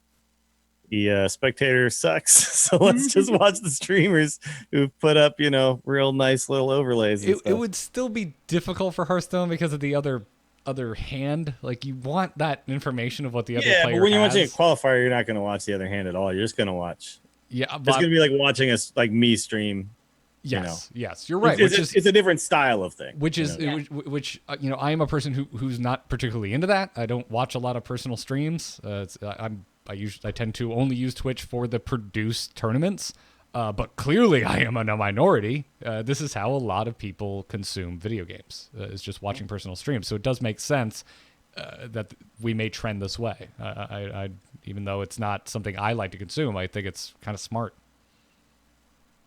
spectator sucks. So let's just watch the streamers who put up, real nice little overlays. It would still be difficult for Hearthstone because of the other hand. Like you want that information of what the other player has. But when you're watching a qualifier, you're not going to watch the other hand at all. You're just going to watch. Yeah, it's going to be like watching me stream. Yes, you're right. It's a different style of thing. Which I am a person who's not particularly into that. I don't watch a lot of personal streams. I tend to only use Twitch for the produced tournaments. But clearly I am in a minority. This is how a lot of people consume video games, is just watching personal streams. So it does make sense that we may trend this way. I even though it's not something I like to consume, I think it's kind of smart.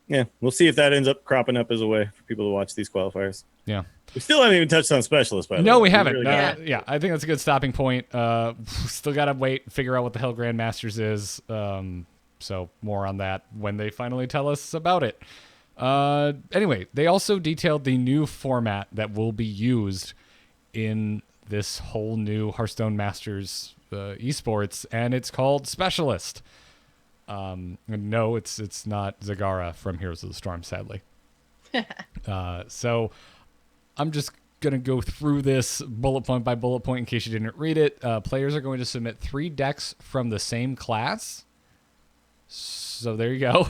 Yeah, we'll see if that ends up cropping up as a way for people to watch these qualifiers. Yeah. We still haven't even touched on specialists, by the way. No, we haven't. Really I think that's a good stopping point. Still got to wait, figure out what the hell Grandmasters is. So more on that when they finally tell us about it. Anyway, they also detailed the new format that will be used in this whole new Hearthstone Masters esports, and it's called Specialist. No, it's not Zagara from Heroes of the Storm, sadly. So I'm just going to go through this bullet point by bullet point in case you didn't read it. Players are going to submit 3 decks from the same class. So there you go.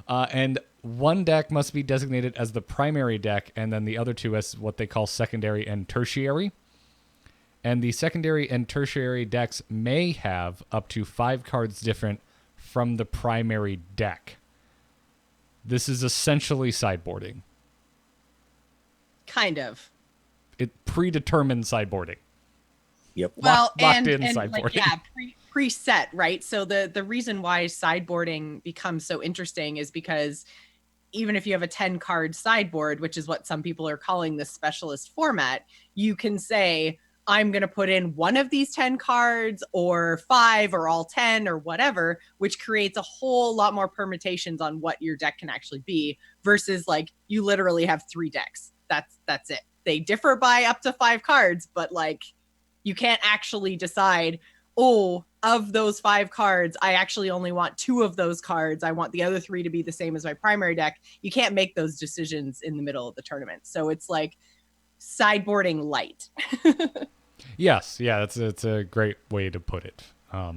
And one deck must be designated as the primary deck, and then the other 2 as what they call secondary and tertiary. And the secondary and tertiary decks may have up to 5 cards different from the primary deck. This is essentially sideboarding. Kind of. It predetermined sideboarding. Yep. Well, locked in sideboarding. Preset, right? So the reason why sideboarding becomes so interesting is because even if you have a 10 card sideboard, which is what some people are calling the specialist format, you can say, I'm going to put in one of these 10 cards or 5 or all 10 or whatever, which creates a whole lot more permutations on what your deck can actually be versus like you literally have 3 decks. That's it. They differ by up to 5 cards, but like you can't actually decide, oh, of those 5 cards, I actually only want 2 of those cards. I want the other 3 to be the same as my primary deck. You can't make those decisions in the middle of the tournament. So it's like sideboarding light. Yes, yeah, it's a great way to put it. I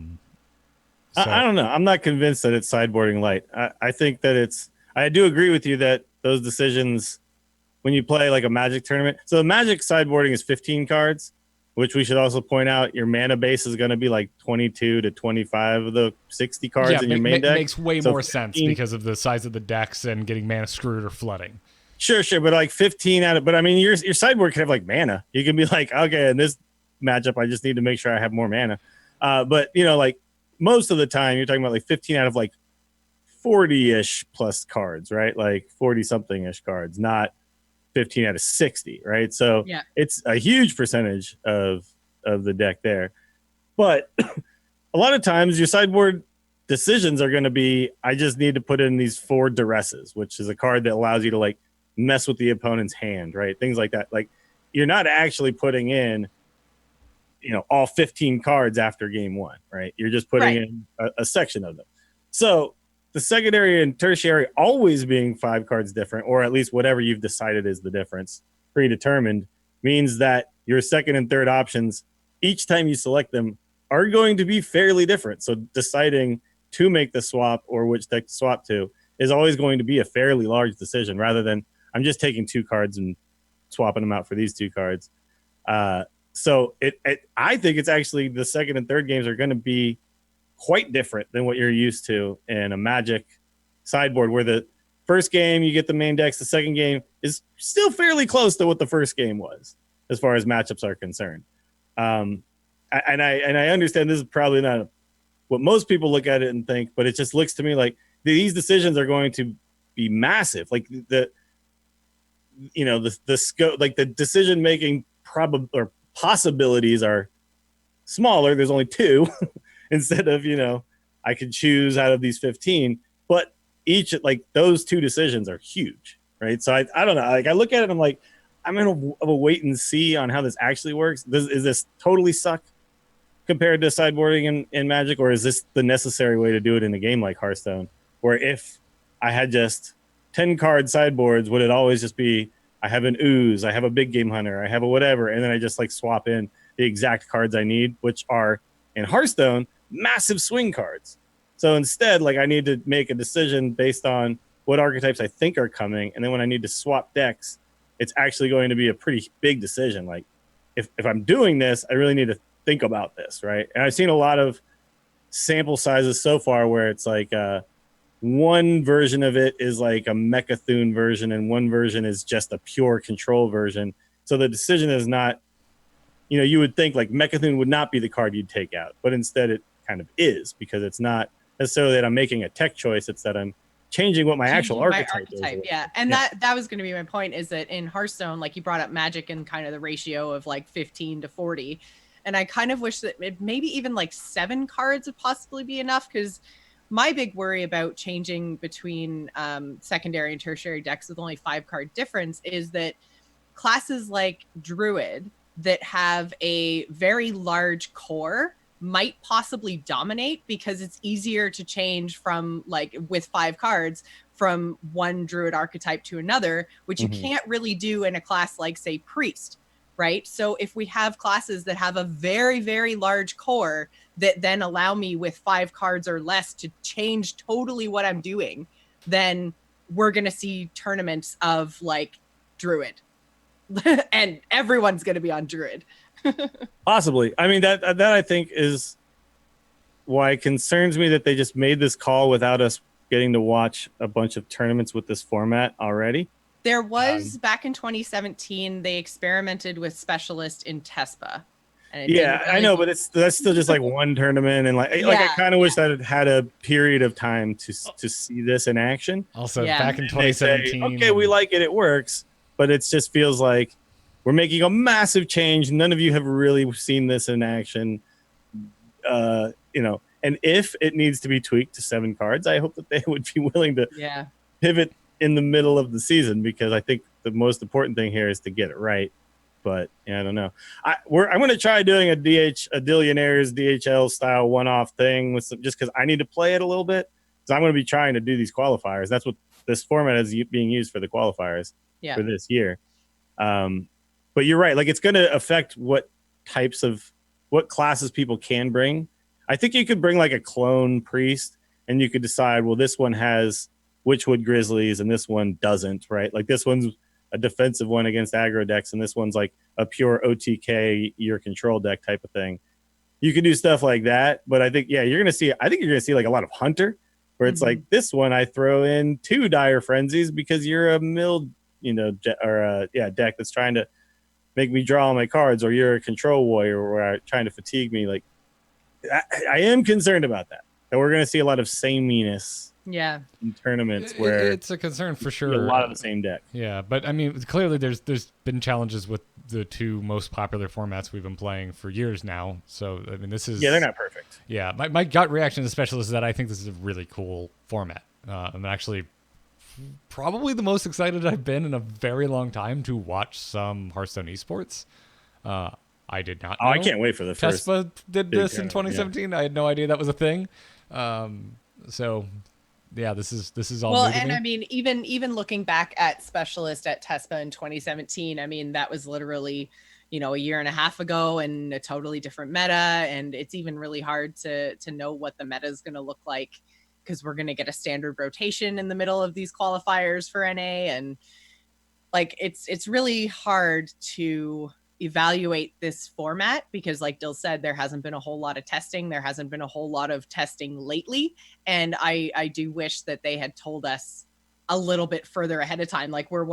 don't know. I'm not convinced that it's sideboarding light. I think that I do agree with you that those decisions, when you play like a Magic tournament, so the Magic sideboarding is 15 cards, which we should also point out your mana base is going to be like 22 to 25 of the 60 cards in your main deck. Makes way So more 15 sense because of the size of the decks and getting mana screwed or flooding. Sure, but like 15 out of, but I mean, your sideboard can have like mana. You can be like, okay, in this matchup, I just need to make sure I have more mana. But like most of the time, you're talking about like 15 out of like 40-ish plus cards, right? Like 40 something ish cards, not 15 out of 60, right? So it's a huge percentage of the deck there. But a lot of times your sideboard decisions are going to be, I just need to put in these 4 duresses, which is a card that allows you to like mess with the opponent's hand, right? Things like that. Like you're not actually putting in, all 15 cards after game 1, right? You're just putting in a section of them. So the secondary and tertiary always being 5 cards different, or at least whatever you've decided is the difference, predetermined, means that your second and third options, each time you select them, are going to be fairly different. So deciding to make the swap or which deck to swap to is always going to be a fairly large decision, rather than I'm just taking 2 cards and swapping them out for these 2 cards. So I think it's actually the second and third games are going to be quite different than what you're used to in a Magic sideboard, where the first game you get the main decks, the second game is still fairly close to what the first game was as far as matchups are concerned. And I understand this is probably not what most people look at it and think, but it just looks to me like these decisions are going to be massive. Like the scope, like the decision making possibilities are smaller. There's only 2 instead of, I could choose out of these 15, but each, like those 2 decisions are huge, right? So I don't know. Like I look at it, I'm like, I'm in a wait and see on how this actually works. Is this totally suck compared to sideboarding in Magic, or is this the necessary way to do it in a game like Hearthstone, where if I had just 10 card sideboards, would it always just be, I have an ooze, I have a big game hunter, I have a whatever, and then I just like swap in the exact cards I need, which are in Hearthstone massive swing cards. So instead, like I need to make a decision based on what archetypes I think are coming, and then when I need to swap decks, it's actually going to be a pretty big decision. Like if I'm doing this, I really need to think about this, right? And I've seen a lot of sample sizes so far where it's like one version of it is like a Mechathune version, and one version is just a pure control version. So the decision is not, you would think like Mechathune would not be the card you'd take out, but instead it kind of is, because it's not necessarily that I'm making a tech choice, it's that I'm changing what my actual archetype is. Yeah. And that was going to be my point, is that in Hearthstone, like you brought up Magic and kind of the ratio of like 15 to 40. And I kind of wish that maybe even like 7 cards would possibly be enough, because my big worry about changing between secondary and tertiary decks with only 5 card difference is that classes like Druid that have a very large core might possibly dominate, because it's easier to change from like with 5 cards from one Druid archetype to another, which you can't really do in a class like, say, Priest. Right. So if we have classes that have a very, very large core that then allow me with 5 cards or less to change totally what I'm doing, then we're going to see tournaments of like Druid and everyone's going to be on Druid. Possibly. I mean, that I think is why it concerns me that they just made this call without us getting to watch a bunch of tournaments with this format already. There was back in 2017, they experimented with Specialist in Tespa. And I know, but that's still just like one tournament, and like I kind of wish that it had a period of time to see this in action. Also, back in 2017, say, okay, we like it, it works, but it just feels like we're making a massive change. None of you have really seen this in action, and if it needs to be tweaked to 7 cards, I hope that they would be willing to pivot in the middle of the season, because I think the most important thing here is to get it right. But I don't know. I'm going to try doing a Dillionaires DHL style one-off thing with just because I need to play it a little bit. So I'm going to be trying to do these qualifiers. That's what this format is being used for, the qualifiers for this year. But you're right. Like it's going to affect what what classes people can bring. I think you could bring like a clone priest, and you could decide, well, this one has Witchwood Grizzlies and this one doesn't, right? Like this one's a defensive one against aggro decks, and this one's like a pure OTK your control deck type of thing. You could do stuff like that, but I think you're gonna see like a lot of Hunter, where it's like this one I throw in 2 Dire Frenzies because you're a milled, deck that's trying to make me draw all my cards, or you're a control warrior or trying to fatigue me. Like I am concerned about that we're gonna see a lot of sameness. Yeah, in tournaments where it's a concern for sure. A lot of the same deck. Yeah, but I mean, clearly there's been challenges with the 2 most popular formats we've been playing for years now. So I mean, this is they're not perfect. Yeah, my gut reaction as a specialist is that I think this is a really cool format. I'm actually probably the most excited I've been in a very long time to watch some Hearthstone esports. I did not know I can't wait for the first. Tespa did this in 2017. Yeah. I had no idea that was a thing. So yeah, this is all. Well, new to and me. I mean, even looking back at Specialist at TESPA in 2017, I mean, that was literally, a year and a half ago and a totally different meta. And it's even really hard to know what the meta is going to look like, because we're going to get a standard rotation in the middle of these qualifiers for NA. And like, it's really hard to evaluate this format because, like Dill said, there hasn't been a whole lot of testing. There hasn't been a whole lot of testing lately. And I do wish that they had told us a little bit further ahead of time. Like we're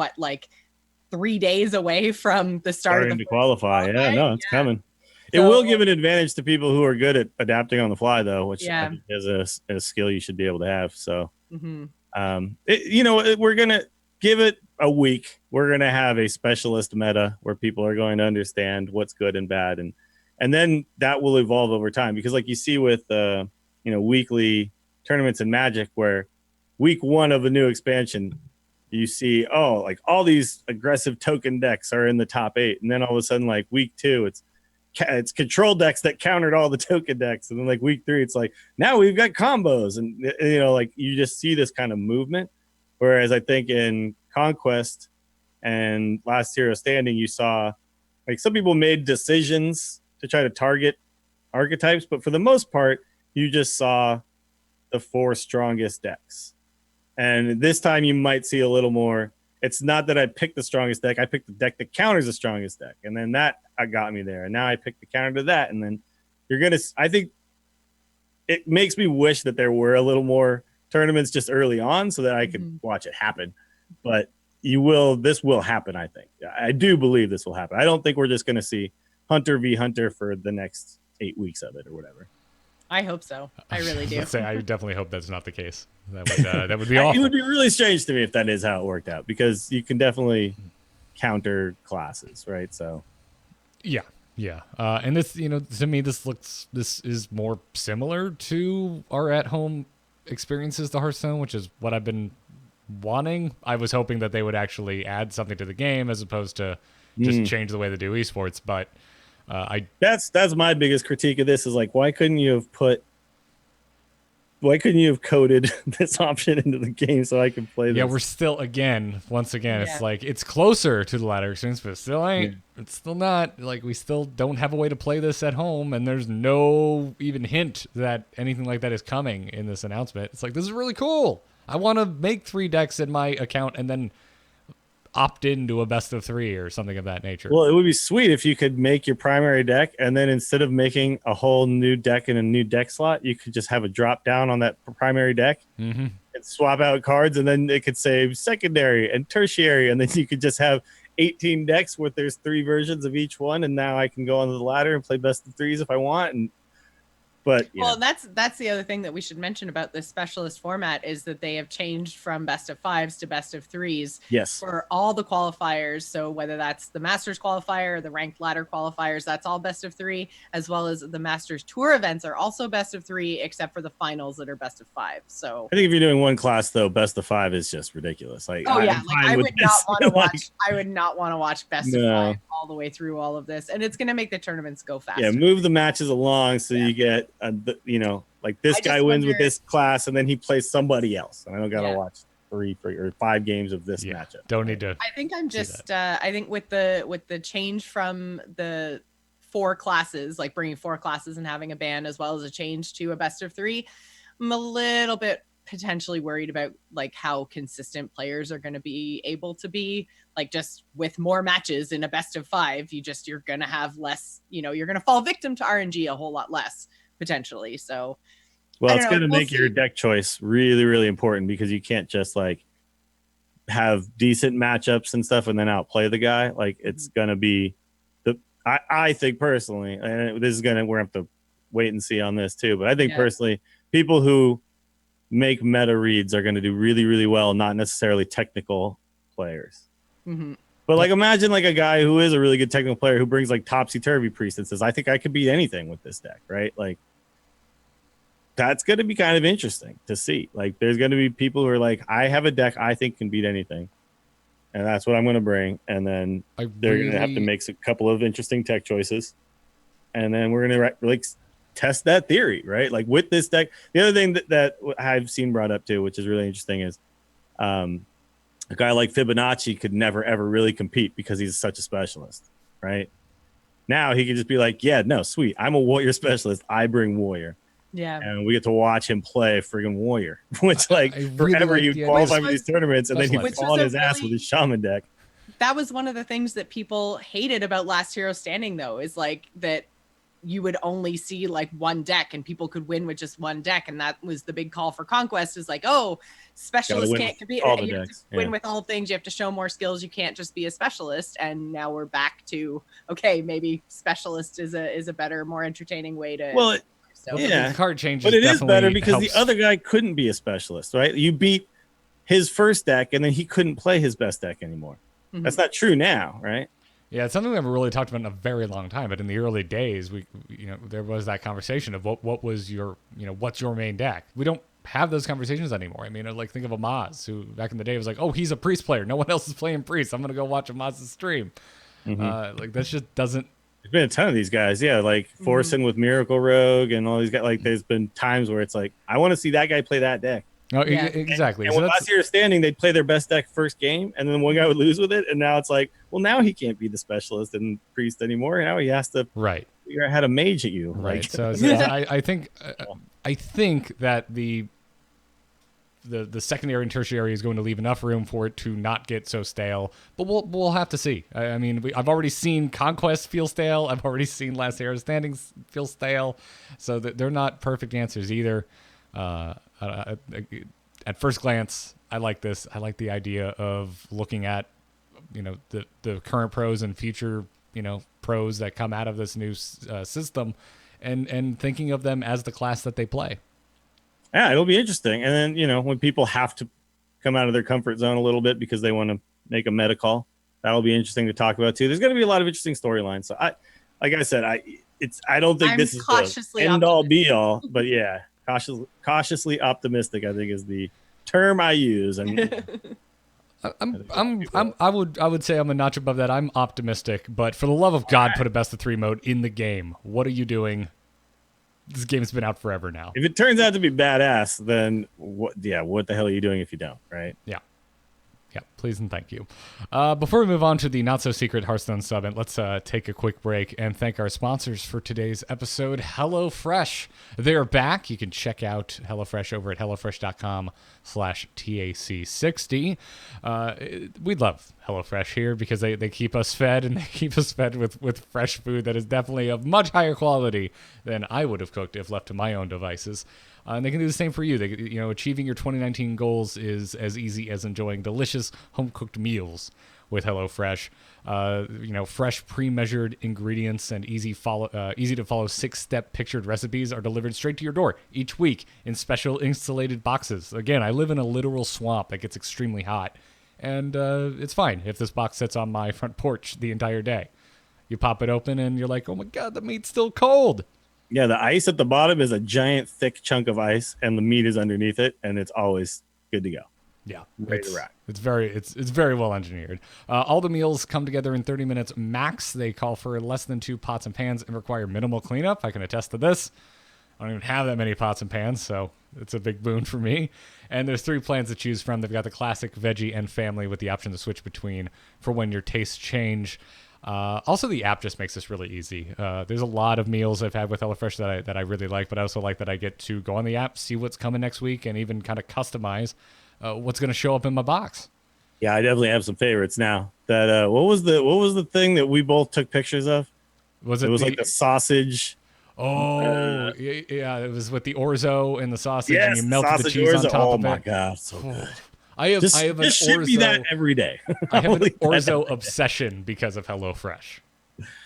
3 days away from the starting to qualify. Yeah, no, it's coming. It will give an advantage to people who are good at adapting on the fly, though, which I think is a skill you should be able to have. So, we're going to give it a week. We're going to have a specialist meta where people are going to understand what's good and bad. And then that will evolve over time, because like you see with, weekly tournaments in Magic, where week 1 of a new expansion, you see, like all these aggressive token decks are in the top 8. And then all of a sudden, like week 2, it's control decks that countered all the token decks. And then like week 3, it's like, now we've got combos. And, like you just see this kind of movement. Whereas I think in Conquest and Last Hero Standing, you saw like some people made decisions to try to target archetypes, but for the most part, you just saw the 4 strongest decks. And this time you might see a little more. It's not that I picked the strongest deck. I picked the deck that counters the strongest deck. And then that got me there. And now I picked the counter to that. And then I think it makes me wish that there were a little more tournaments just early on so that I could watch it happen. But this will happen, I think. I do believe this will happen. I don't think we're just going to see Hunter v. Hunter for the next 8 weeks of it or whatever. I hope so. I really do. I definitely hope that's not the case. That would be awful. It would be really strange to me if that is how it worked out, because you can definitely counter classes, right? So yeah. And this, to me, this is more similar to our at-home experiences, the Hearthstone, which is what I've been wanting. I was hoping that they would actually add something to the game as opposed to just change the way they do esports, but that's my biggest critique of this is like, why couldn't you have coded this option into the game so I can play this? Yeah, we're still once again, it's like it's closer to the latter experience, but it still ain't. It's still not. Like, we still don't have a way to play this at home, and there's no even hint that anything like that is coming in this announcement. It's like, this is really cool. I want to make 3 decks in my account and then opt into a best of 3 or something of that nature. Well, it would be sweet if you could make your primary deck, and then instead of making a whole new deck in a new deck slot, you could just have a drop down on that primary deck and swap out cards, and then it could say secondary and tertiary, and then you could just have 18 decks where there's 3 versions of each one, and now I can go onto the ladder and play best of 3s if I want. But that's the other thing that we should mention about this specialist format is that they have changed from best of 5s to best of 3s for all the qualifiers. So whether that's the Masters qualifier or the ranked ladder qualifiers, that's all best of 3, as well as the Masters Tour events are also best of 3, except for the finals that are best of 5. So I think if you're doing one class, though, best of 5 is just ridiculous. Like, I would not want to watch best of 5 all the way through all of this, and it's going to make the tournaments go faster. Yeah, move the matches along so you get like this guy wins with this class, and then he plays somebody else, and I don't gotta watch 3 or 5 games of this matchup. Don't need to. I think I'm just I think with the change from the 4 classes, like bringing 4 classes and having a ban as well as a change to a best of 3, I'm a little bit potentially worried about like how consistent players are going to be able to be. Like just with more matches in a best of 5, you're going to have less, you're going to fall victim to RNG a whole lot less potentially. So well, it's going to make your deck choice really, really important, because you can't just like have decent matchups and stuff and then outplay the guy. Like it's going to be I think personally, and this is going to, we're going to have to wait and see on this too, but I think personally, people who make meta reads are going to do really, really well, not necessarily technical players. Mm-hmm. But like imagine like a guy who is a really good technical player who brings like topsy-turvy priest and says, I think I could beat anything with this deck, right? Like that's going to be kind of interesting to see. Like there's going to be people who are like, I have a deck I think can beat anything, and that's what I'm going to bring. And then they're going to have to make a couple of interesting tech choices, and then we're going to like test that theory, right? Like with this deck. The other thing that I've seen brought up too, which is really interesting, is a guy like Fibonacci could never ever really compete because he's such a specialist, right? Now he could just be like, yeah, no, sweet, I'm a warrior specialist, I bring warrior. Yeah. And we get to watch him play friggin' warrior, which like really forever like you qualify for these tournaments, and then he Which would fall on his ass with his shaman deck. That was one of the things that people hated about Last Hero Standing, though, is like that you would only see like one deck and people could win with just one deck. And that was the big call for Conquest, is like, oh, specialists can't compete. All the you decks. have to win with all things. You have to show more skills. You can't just be a specialist. And now we're back to, okay, maybe specialist is a better, more entertaining way to. Well, so. yeah, the card changes, but it is better because helps. the other guy couldn't be a specialist, right? You beat his first deck, and then he couldn't play his best deck anymore. Mm-hmm. That's not true now, right? Yeah, it's something we haven't really talked about in a very long time. But in the early days, there was that conversation of what was your, what's your main deck? We don't have those conversations anymore. I mean, like think of Amaz, who back in the day was like, oh, he's a priest player. No one else is playing priest. I'm gonna go watch Amaz's stream. Mm-hmm. Like that just doesn't. There's been a ton of these guys, yeah, like Forsen with Miracle Rogue and all these guys. Like, there's been times where it's like, I want to see that guy play that deck. No, exactly. And when Last Year Standing, they'd play their best deck first game, and then one guy would lose with it, and now it's like, well, now he can't be the specialist and priest anymore. Now he has to figure out how to mage at you. Right. Like, So I think that the secondary and tertiary is going to leave enough room for it to not get so stale, but we'll have to see. I mean, I've already seen Conquest feel stale. I've already seen Last Hero Standing feel stale, so they're not perfect answers either. At first glance, I like this. I like the idea of looking at, the current pros and future, pros that come out of this new system, and thinking of them as the class that they play. Yeah, it'll be interesting. And then, when people have to come out of their comfort zone a little bit because they want to make a meta call, that'll be interesting to talk about too. There's going to be a lot of interesting storylines. So I don't think this is the end all be all, but yeah, cautiously optimistic, I think, is the term I use. And I would say I'm a notch above that. I'm optimistic, but for the love of God, put a best of 3 mode in the game. What are you doing? This game's been out forever now. If it turns out to be badass, then what the hell are you doing if you don't, right? Yeah, please and thank you. Before we move on to the not-so-secret Hearthstone Summit, let's take a quick break and thank our sponsors for today's episode, HelloFresh. They're back. You can check out HelloFresh over at HelloFresh.com/TAC60. We love HelloFresh here because they keep us fed, and they keep us fed with fresh food that is definitely of much higher quality than I would have cooked if left to my own devices. And they can do the same for you. Achieving your 2019 goals is as easy as enjoying delicious home-cooked meals with HelloFresh. Fresh pre-measured ingredients and easy to follow 6-step pictured recipes are delivered straight to your door each week in special insulated boxes. Again, I live in a literal swamp that gets extremely hot, and it's fine if this box sits on my front porch the entire day. You pop it open, and you're like, oh my God, the meat's still cold. Yeah, the ice at the bottom is a giant, thick chunk of ice, and the meat is underneath it, and it's always good to go. Yeah, ready to rock. It's very well engineered. All the meals come together in 30 minutes max. They call for less than 2 pots and pans and require minimal cleanup. I can attest to this. I don't even have that many pots and pans, so it's a big boon for me. And there's 3 plans to choose from. They've got the classic, veggie, and family with the option to switch between for when your tastes change. Also, the app just makes this really easy. There's a lot of meals I've had with HelloFresh that I really like, but I also like that I get to go on the app, see what's coming next week, and even kind of customize what's going to show up in my box. Yeah, I definitely have some favorites now. That what was the thing that we both took pictures of? It was like the sausage. Oh, yeah, it was with the orzo and the sausage, and Yes, you melted the cheese orzo. on top of it. Oh my god, so good. I have an ship me orzo. that every day. I have an orzo obsession because of HelloFresh.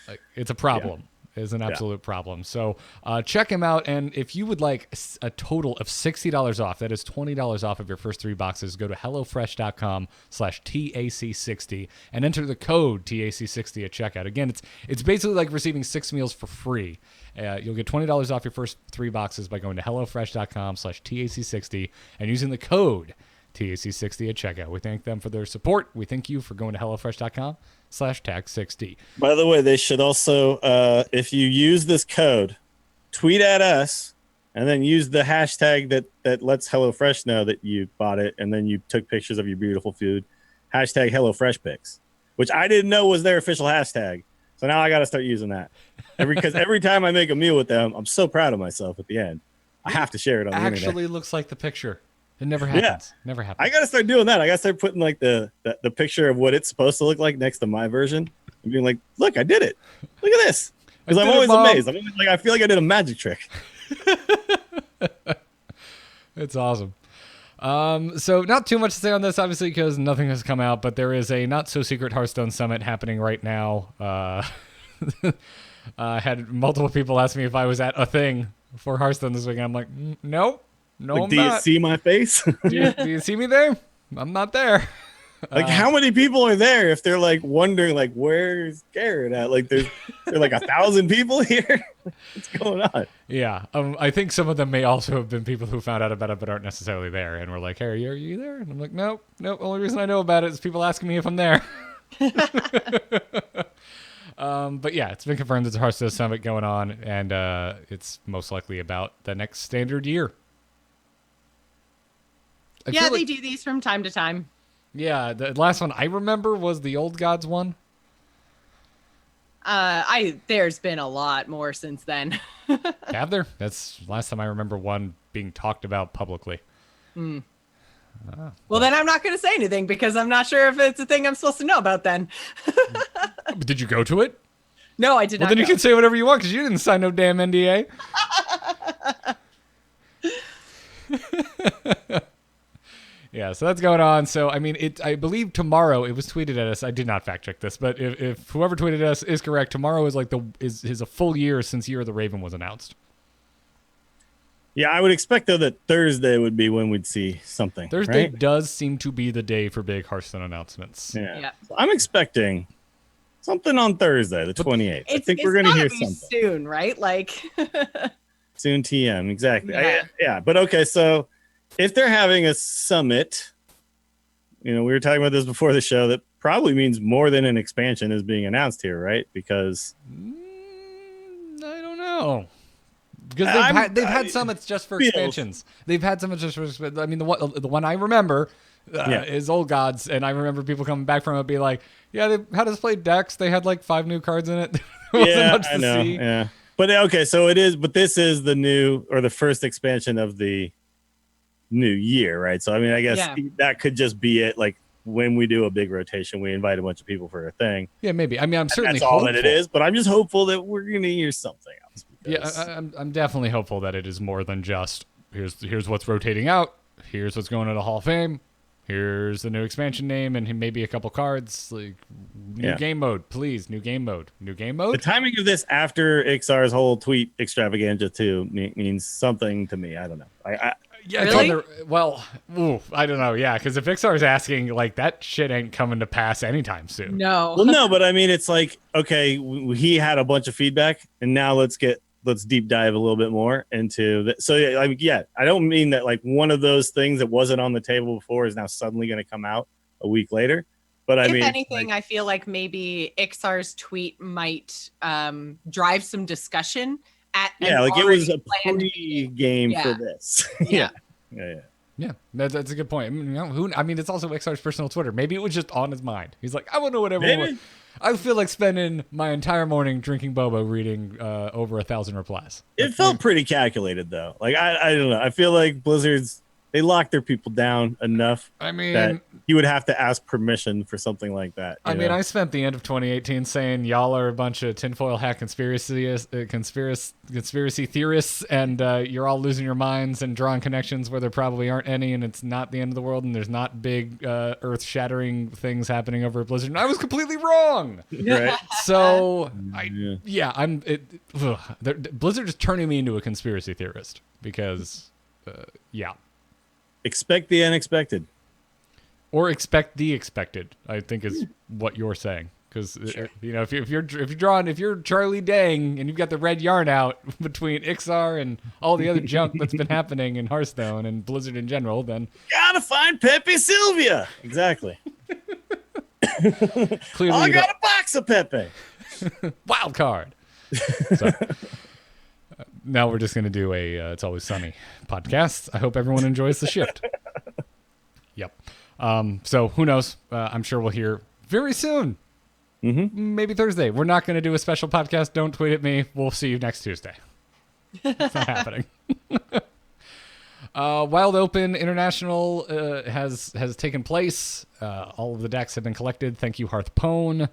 Like, it's a problem. It's an absolute problem. So check him out. And if you would like a total of $60 off, that is $20 off of your first 3 boxes, go to HelloFresh.com/TAC60 and enter the code TAC60 at checkout. Again, it's basically like receiving 6 meals for free. You'll get $20 off your first 3 boxes by going to HelloFresh.com/TAC60 and using the code TAC60 at checkout. We thank them for their support. We thank you for going to HelloFresh.com/TAC60. By the way, they should also, if you use this code, tweet at us and then use the hashtag that lets HelloFresh know that you bought it and then you took pictures of your beautiful food. Hashtag HelloFreshPics, which I didn't know was their official hashtag. So now I got to start using that. Because every time I make a meal with them, I'm so proud of myself at the end. I have to share it on the internet. Actually looks like the picture. It never happens. Yeah. Never happens. I got to start doing that. I got to start putting like the picture of what it's supposed to look like next to my version and being like, look, I did it. Look at this. Because I'm always amazed. I'm always like, I feel like I did a magic trick. It's awesome. So not too much to say on this, obviously, because nothing has come out, but there is a not so secret Hearthstone summit happening right now. I had multiple people ask me if I was at a thing for Hearthstone this weekend. I'm like, nope. No, like, I'm do not. you see my face? do you see me there? I'm not there. Like, how many people are there if they're like wondering, like, where's Garrett at? Like, there's like 1,000 people here. What's going on? Yeah, I think some of them may also have been people who found out about it but aren't necessarily there, and were like, "Hey, are you there?" And I'm like, "Nope. Only reason I know about it is people asking me if I'm there." But yeah, it's been confirmed there's a Hearthstone summit going on, and it's most likely about the next standard year. Yeah, they do these from time to time. Yeah, the last one I remember was the Old Gods one. There's been a lot more since then. Have there? That's last time I remember one being talked about publicly. Well, then I'm not going to say anything because I'm not sure if it's a thing I'm supposed to know about then. Did you go to it? No, I did not. Well, then you can say whatever you want because you didn't sign no damn NDA. Yeah, so that's going on. So, I mean, I believe tomorrow, it was tweeted at us. I did not fact check this, but if whoever tweeted us is correct, tomorrow is like is a full year since Year of the Raven was announced. Yeah, I would expect, though, that Thursday would be when we'd see something. Thursday right? does seem to be the day for big Hearthstone announcements. Yeah. So I'm expecting something on Thursday, the 28th. I think we're going to hear something. Soon, right? Like soon TM, exactly. Yeah, but okay, so if they're having a summit, we were talking about this before the show, that probably means more than an expansion is being announced here, right? Because I don't know. Because they've had summits just for expansions. They've had summits just for. I mean, the one I remember is Old Gods, and I remember people coming back from it being like, "Yeah, they had us play decks. They had like 5 new cards in it. There wasn't much to see." Yeah, but okay, so it is. But this is the new or the first expansion of the new year, right? So I mean, I guess that could just be it. Like when we do a big rotation, we invite a bunch of people for a thing. Yeah, maybe. I mean, I'm certainly that's all that it is, but I'm just hopeful that we're gonna hear something else. Yeah, I'm definitely hopeful that it is more than just here's what's rotating out, here's what's going to the Hall of Fame, here's the new expansion name, and maybe a couple cards, like new game mode, please, new game mode. The timing of this after Ixar's whole tweet extravaganza too means something to me. I don't know. Yeah, really? I don't know. Yeah, because if Ixar is asking, like, that shit ain't coming to pass anytime soon. No. Well, no, but I mean, it's like, okay, he had a bunch of feedback, and now let's deep dive a little bit more into that. So I don't mean that like one of those things that wasn't on the table before is now suddenly going to come out a week later. But I mean, if anything, I feel like maybe Ixar's tweet might drive some discussion. It was a pre-game for this. Yeah. That's a good point. I mean, it's also Ixar's personal Twitter. Maybe it was just on his mind. He's like, I want to know what everyone. I feel like spending my entire morning drinking boba, reading over 1,000 replies. It felt pretty calculated though. Like I don't know. I feel like Blizzard's they lock their people down enough I mean, that you would have to ask permission for something like that. I mean, I spent the end of 2018 saying y'all are a bunch of tinfoil hat conspiracy theorists, and you're all losing your minds and drawing connections where there probably aren't any, and it's not the end of the world, and there's not big earth-shattering things happening over at Blizzard. And I was completely wrong. Right. So, Blizzard is turning me into a conspiracy theorist because, Expect the unexpected. Or expect the expected, I think is what you're saying. Because if you're Charlie Dang and you've got the red yarn out between Ixar and all the other junk that's been happening in Hearthstone and Blizzard in general, then Gotta find Pepe Sylvia. Exactly. clearly I got a box of Pepe. wild card. So, now we're just gonna do a It's Always Sunny podcast. I hope everyone enjoys the shift. Yep. So who knows? I'm sure we'll hear very soon. Mm-hmm. Maybe Thursday. We're not going to do a special podcast. Don't tweet at me. We'll see you next Tuesday. It's not happening. Wild Open International has taken place. All of the decks have been collected. Thank you, Hearthstone.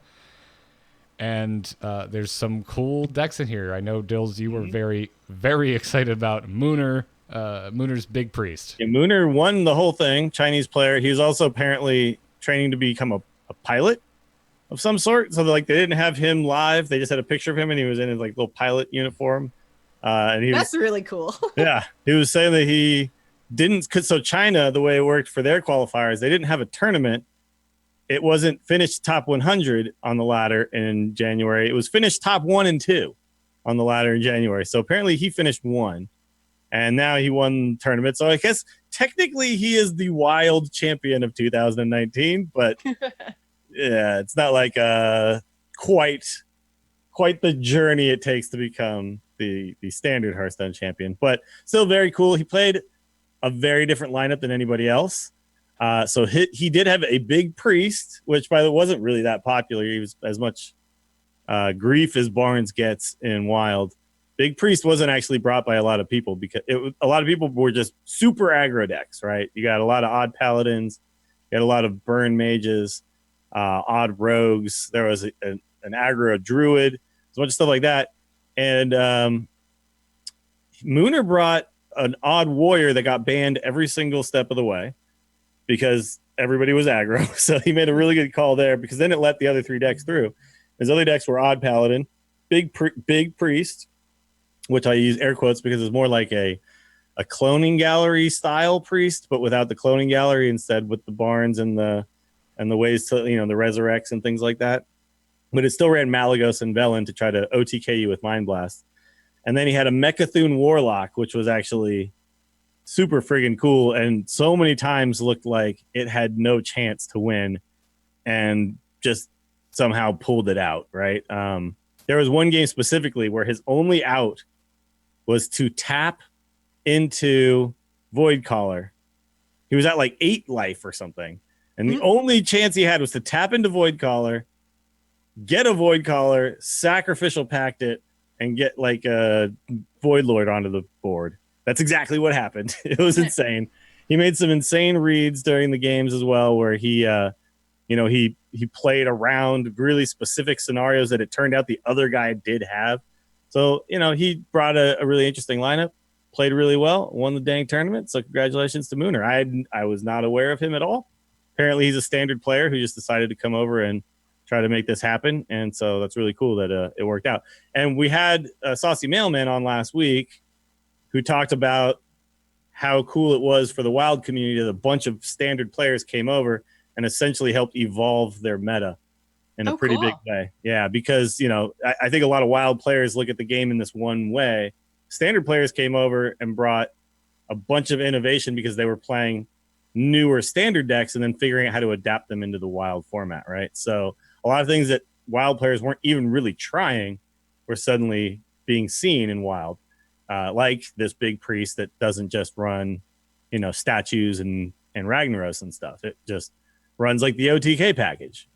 And there's some cool decks in here. I know, Dills, you were very, very excited about Mooner. Mooner's Big Priest. Yeah, Mooner won the whole thing. Chinese player. He was also apparently training to become a pilot of some sort. So they didn't have him live. They just had a picture of him, and he was in his little pilot uniform. And That's really cool. Yeah, he was saying that he didn't. So China, the way it worked for their qualifiers, they didn't have a tournament. It wasn't finished top 100 on the ladder in January. It was finished top 1 and 2 on the ladder in January. So apparently he finished 1. And now he won the tournament. So I guess technically he is the wild champion of 2019. But yeah, it's not like quite the journey it takes to become the standard Hearthstone champion. But still very cool. He played a very different lineup than anybody else. So he did have a big priest, which by the way wasn't really that popular. He was as much grief as Barnes gets in Wild. Big priest wasn't actually brought by a lot of people because a lot of people were just super aggro decks, right? You got a lot of odd paladins, you had a lot of burn mages, odd rogues. There was an aggro druid, a bunch of stuff like that. And Mooner brought an odd warrior that got banned every single step of the way because everybody was aggro. So he made a really good call there because then it let the other 3 decks through. His other decks were odd paladin, big priest, which I use air quotes because it's more like a cloning gallery style priest, but without the cloning gallery, instead with the barns and the ways to, the resurrects and things like that. But it still ran Malagos and Velen to try to OTK you with Mind Blast. And then he had a Mechathune Warlock, which was actually super friggin' cool, and so many times looked like it had no chance to win and just somehow pulled it out, right? There was one game specifically where his only out was to tap into Void Caller. He was at 8 life or something. And the only chance he had was to tap into Void Caller, get a Void Caller, sacrificial pact it, and get a Void Lord onto the board. That's exactly what happened. It was insane. He made some insane reads during the games as well, where he played around really specific scenarios that it turned out the other guy did have. So, he brought a really interesting lineup, played really well, won the dang tournament. So congratulations to Mooner. I was not aware of him at all. Apparently he's a standard player who just decided to come over and try to make this happen. And so that's really cool that it worked out. And we had Saucy Mailman on last week who talked about how cool it was for the Wild community that a bunch of standard players came over and essentially helped evolve their meta in a pretty big way. Yeah, because, I think a lot of Wild players look at the game in this one way. Standard players came over and brought a bunch of innovation because they were playing newer standard decks and then figuring out how to adapt them into the Wild format, right? So a lot of things that Wild players weren't even really trying were suddenly being seen in Wild. Like this big priest that doesn't just run, statues and Ragnaros and stuff. It just runs like the OTK package.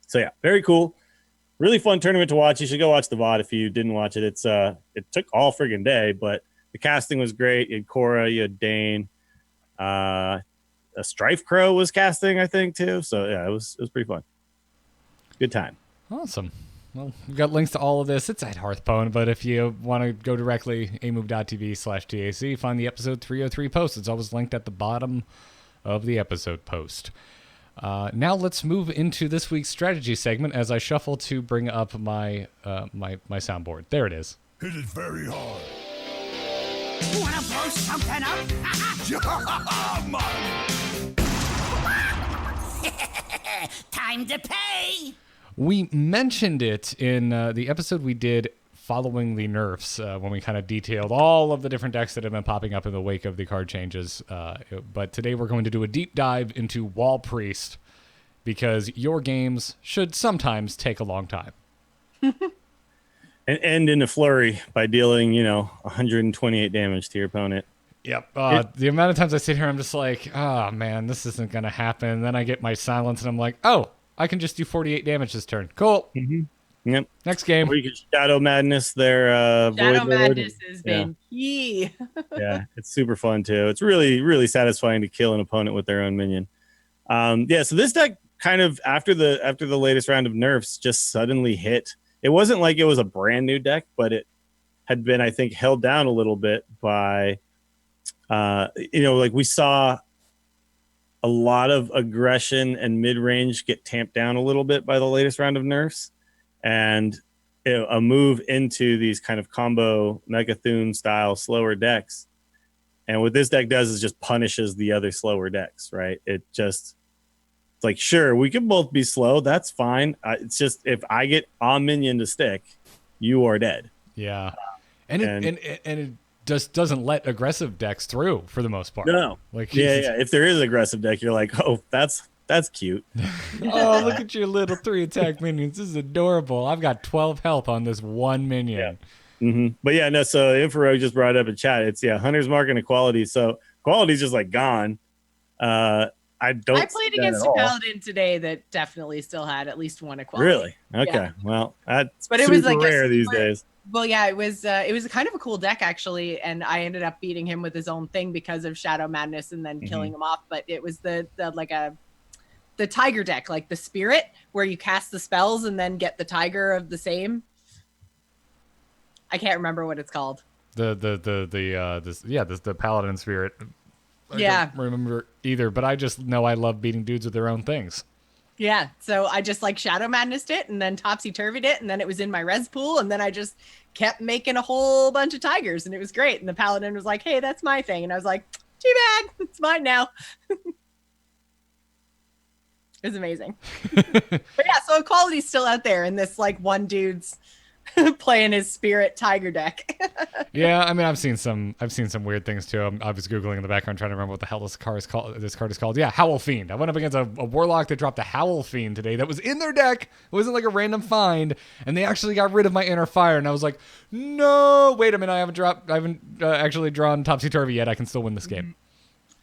So yeah, very cool. Really fun tournament to watch. You should go watch the VOD if you didn't watch it. It took all friggin' day, but the casting was great. You had Cora, you had Dane, a Strife Crow was casting, I think, too. So yeah, it was pretty fun. Good time. Awesome. Well, we've got links to all of this. It's at Hearthstone, but if you want to go directly, amove.tv/TAC, find the episode 303 post. It's always linked at the bottom of the episode post. Now let's move into this week's strategy segment as I shuffle to bring up my soundboard. There it is. Hit it very hard. Wanna blow something up? Time to pay! We mentioned it in the episode we did following the nerfs when we kind of detailed all of the different decks that have been popping up in the wake of the card changes. But today we're going to do a deep dive into Wall Priest because your games should sometimes take a long time. And end in a flurry by dealing, 128 damage to your opponent. Yep. The amount of times I sit here, I'm just like, oh, man, this isn't going to happen. And then I get my silence and I'm like, oh, I can just do 48 damage this turn. Cool. Mm-hmm. Yep. Next game. Or you can Shadow Madness their Shadow Void Madness Lord. has been key. Yeah, it's super fun too. It's really, really satisfying to kill an opponent with their own minion. So this deck kind of after the latest round of nerfs just suddenly hit. It wasn't like it was a brand new deck, but it had been, I think, held down a little bit by like we saw a lot of aggression and mid-range get tamped down a little bit by the latest round of nerfs, and a move into these kind of combo Megathune style slower decks. And what this deck does is just punishes the other slower decks, right? It's like, sure, we can both be slow. That's fine. It's just if I get a minion to stick, you are dead. Yeah. And it just doesn't let aggressive decks through for the most part. No. Like, yeah. If there is an aggressive deck, you're like, oh, that's cute. Oh, look at your little 3-attack minions. This is adorable. I've got 12 health on this one minion. Yeah. Mm-hmm. But yeah, no. So Infrarogue just brought it up in chat. It's Hunter's Mark and Equality. So Equality's just like gone. I played against a paladin today that definitely still had at least one equality. Really? Okay. Yeah. Well, that's but it was like rare these days. Well, yeah, it was kind of a cool deck actually, and I ended up beating him with his own thing because of Shadow Madness and then killing him off. But it was the tiger deck, like the spirit, where you cast the spells and then get the tiger of the same. I can't remember what it's called. The paladin spirit. I don't remember either, but I just know I love beating dudes with their own things. Yeah, so I just like Shadow Madnessed it and then topsy-turvied it, and then it was in my res pool, and then I just kept making a whole bunch of tigers, and it was great. And the paladin was like, hey, that's my thing. And I was like, too bad, it's mine now. It was amazing. But yeah, so Equality's still out there, and this like one dude's playing his spirit tiger deck. Yeah, I mean, I've seen some weird things too. I was googling in the background trying to remember what the hell this card is called. Yeah, Howl Fiend. I went up against a warlock that dropped a Howl Fiend today that was in their deck. It wasn't like a random find, and they actually got rid of my Inner Fire. And I was like, no, wait a minute, I haven't actually drawn Topsy Turvy yet. I can still win this game.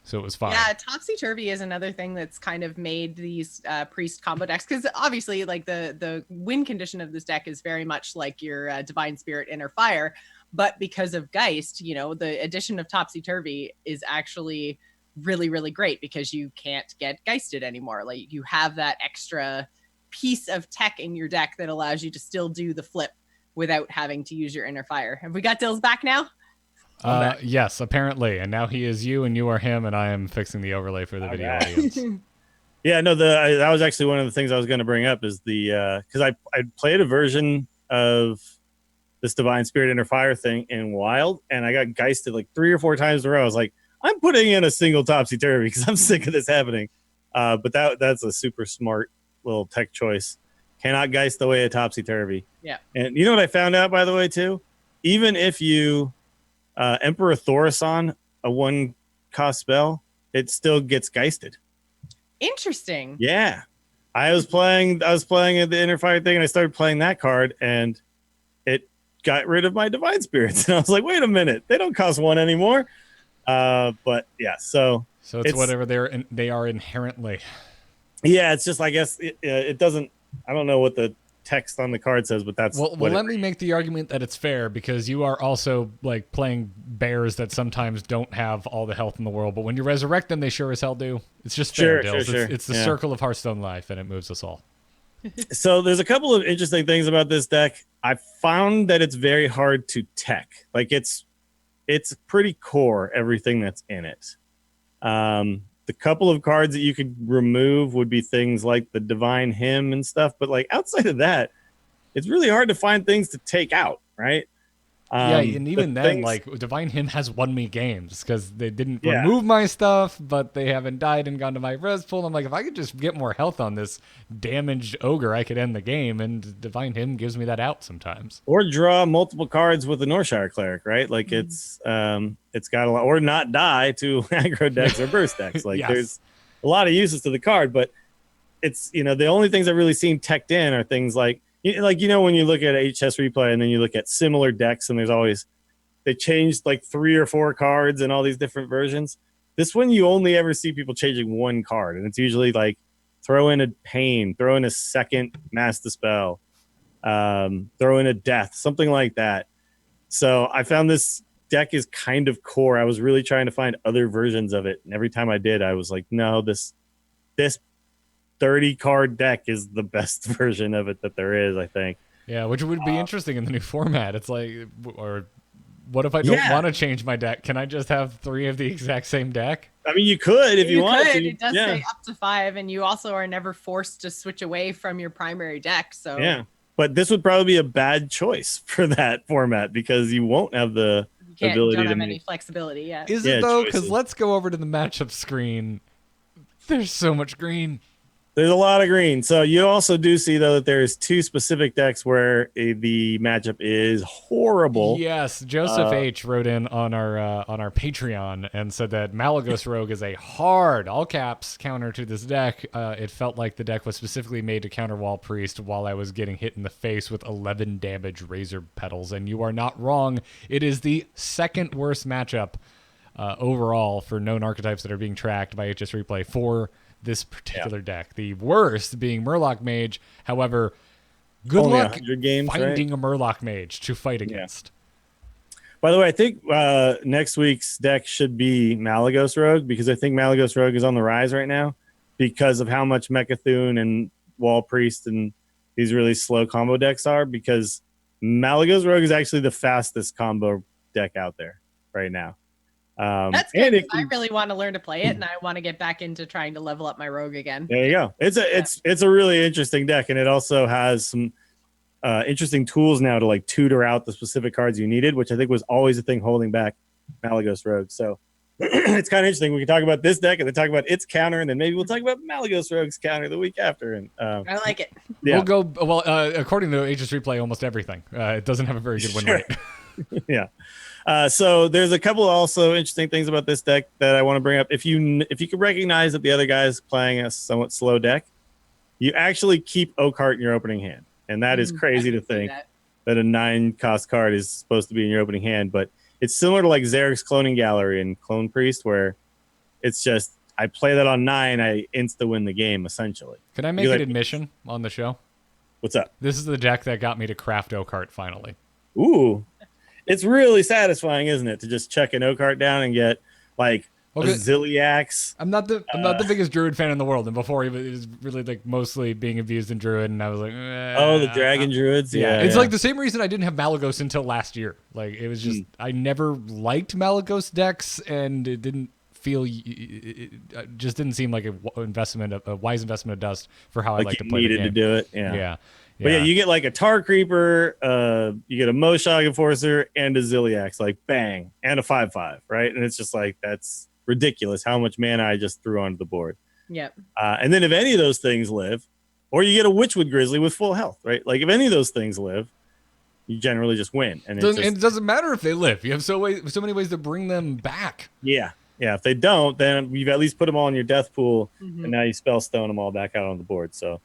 So it was fine. Yeah, Topsy-Turvy is another thing that's kind of made these priest combo decks, because obviously like the win condition of this deck is very much like your Divine Spirit Inner Fire, but because of Geist, the addition of Topsy-Turvy is actually really, really great because you can't get Geisted anymore. Like you have that extra piece of tech in your deck that allows you to still do the flip without having to use your Inner Fire. Have we got Dills back now? Yes, apparently, and now he is you and you are him, and I am fixing the overlay for the video audience. Yeah, no, that was actually one of the things I was going to bring up is the because I played a version of this Divine Spirit Inner Fire thing in Wild, and I got Geisted like 3 or 4 times in a row. I was like, I'm putting in a single Topsy Turvy because I'm sick of this happening. But that's a super smart little tech choice. Cannot Geist away a Topsy Turvy. Yeah, and you know what I found out, by the way, too? Even if you Emperor Thorison, a 1-cost spell, it still gets Geisted. Interesting. Yeah. I was playing the Inner Fire thing, and I started playing that card, and it got rid of my Divine Spirits. And I was like, wait a minute, they don't cost 1 anymore. But yeah, so it's whatever they are inherently. Yeah, it's just, I guess it doesn't I don't know what the text on the card says, but that's Well, let me make the argument that it's fair because you are also like playing bears that sometimes don't have all the health in the world, but when you resurrect them, they sure as hell do. It's just fair, Dills. It's the circle of Hearthstone life, and it moves us all. So there's a couple of interesting things about this deck. I found that it's very hard to tech. Like it's pretty core, everything that's in it. The couple of cards that you could remove would be things like the Divine Hymn and stuff. But like outside of that, it's really hard to find things to take out, right? Yeah, and even then, like Divine Hymn has won me games because they didn't Yeah. remove my stuff, but they haven't died and gone to my res pool. I'm like, if I could just get more health on this damaged ogre, I could end the game. And Divine Hymn gives me that out sometimes. Or draw multiple cards with the Northshire Cleric, right? Like it's got a lot, or not die to aggro decks or burst decks. Like Yes. there's a lot of uses to the card, but it's the only things I've really seen teched in are things like when you look at HS replay and then you look at similar decks and there's always they changed like 3 or 4 cards and all these different versions. This one you only ever see people changing one card, and it's usually like throw in a Pain, throw in a second Mass Dispel, throw in a Death, something like that. So I found this deck is kind of core. I was really trying to find other versions of it, and every time I did, I was like, no, this 30 card deck is the best version of it that there is, I think. Yeah, which would be interesting in the new format. It's like, or what if I don't want to change my deck? Can I just have 3 of the exact same deck? I mean, you could if you wanted to. It does say up to 5, and you also are never forced to switch away from your primary deck. So yeah, but this would probably be a bad choice for that format because you won't have the ability don't to have make any flexibility yet. Is it though? Because choices. let's go over to the matchup screen. There's so much green. There's a lot of green. So you also do see, though, that there's 2 specific decks where the matchup is horrible. Yes, Joseph H wrote in on our Patreon and said that Malagos Rogue is a hard, all caps, counter to this deck. It felt like the deck was specifically made to counter Wall Priest while I was getting hit in the face with 11 damage Razor Petals. And you are not wrong. It is the second worst matchup overall for known archetypes that are being tracked by HS Replay for this particular deck. The worst being Murloc Mage. However, good Only luck 100 games, finding a Murloc Mage to fight against. By the way, I think next week's deck should be Malagos Rogue because I think Malagos Rogue is on the rise right now because of how much Mechathune and Wall Priest and these really slow combo decks are, because Malagos Rogue is actually the fastest combo deck out there right now. That's good. I really want to learn to play it, and I want to get back into trying to level up my rogue again. There you go. It's a really interesting deck, and it also has some interesting tools now to like tutor out the specific cards you needed, which I think was always a thing holding back Malagos Rogue. So it's kind of interesting. We can talk about this deck and then talk about its counter, and then maybe we'll talk about Malagos Rogue's counter the week after. And I like it. Yeah. We'll go according to HS Replay, almost everything. It doesn't have a very good win rate. Yeah. So there's a couple also interesting things about this deck that I want to bring up. If you could recognize that the other guy's playing a somewhat slow deck, you actually keep Oakheart in your opening hand, and that is crazy to think that a 9-cost card is supposed to be in your opening hand. But it's similar to like Zarek's Cloning Gallery and Clone Priest, where it's just I play that on 9, I insta win the game essentially. Can I make an admission on the show? What's up? This is the deck that got me to craft Oakheart finally. Ooh. It's really satisfying, isn't it, to just check an Oakheart down and get like a Ziliax. I'm not the biggest Druid fan in the world, and before he was really like mostly being abused in Druid, and I was like, the Dragon Druids, yeah. It's like the same reason I didn't have Malagos until last year. Like it was just I never liked Malagos decks, and it didn't feel it just didn't seem like a wise investment of dust for how I like to play the game. Needed to do it, yeah. But yeah, you get like a Tar Creeper, you get a Moshog Enforcer, and a Ziliax, like bang, and a 5/5, right? And it's just like that's ridiculous how much mana I just threw onto the board. Yep. And then if any of those things live, or you get a Witchwood Grizzly with full health, right? Like if any of those things live, you generally just win. And it doesn't matter if they live. You have so many ways to bring them back. Yeah. If they don't, then you've at least put them all in your death pool, and now you spell stone them all back out on the board. So.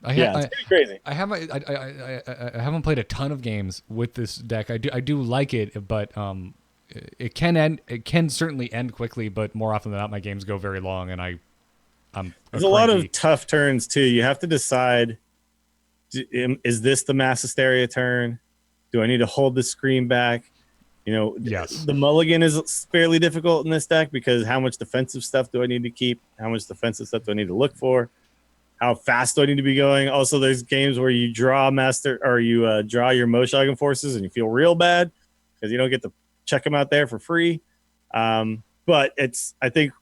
It's pretty crazy. I haven't played a ton of games with this deck. I do like it, but it can certainly end quickly. But more often than not, my games go very long, and there's a lot of tough turns too. You have to decide Is this the Mass Hysteria turn? Do I need to hold the screen back? Yes. The mulligan is fairly difficult in this deck because how much defensive stuff do I need to keep? How much defensive stuff do I need to look for? How fast do I need to be going? Also, there's games where you draw draw your Moshagan forces and you feel real bad because you don't get to check them out there for free. But I think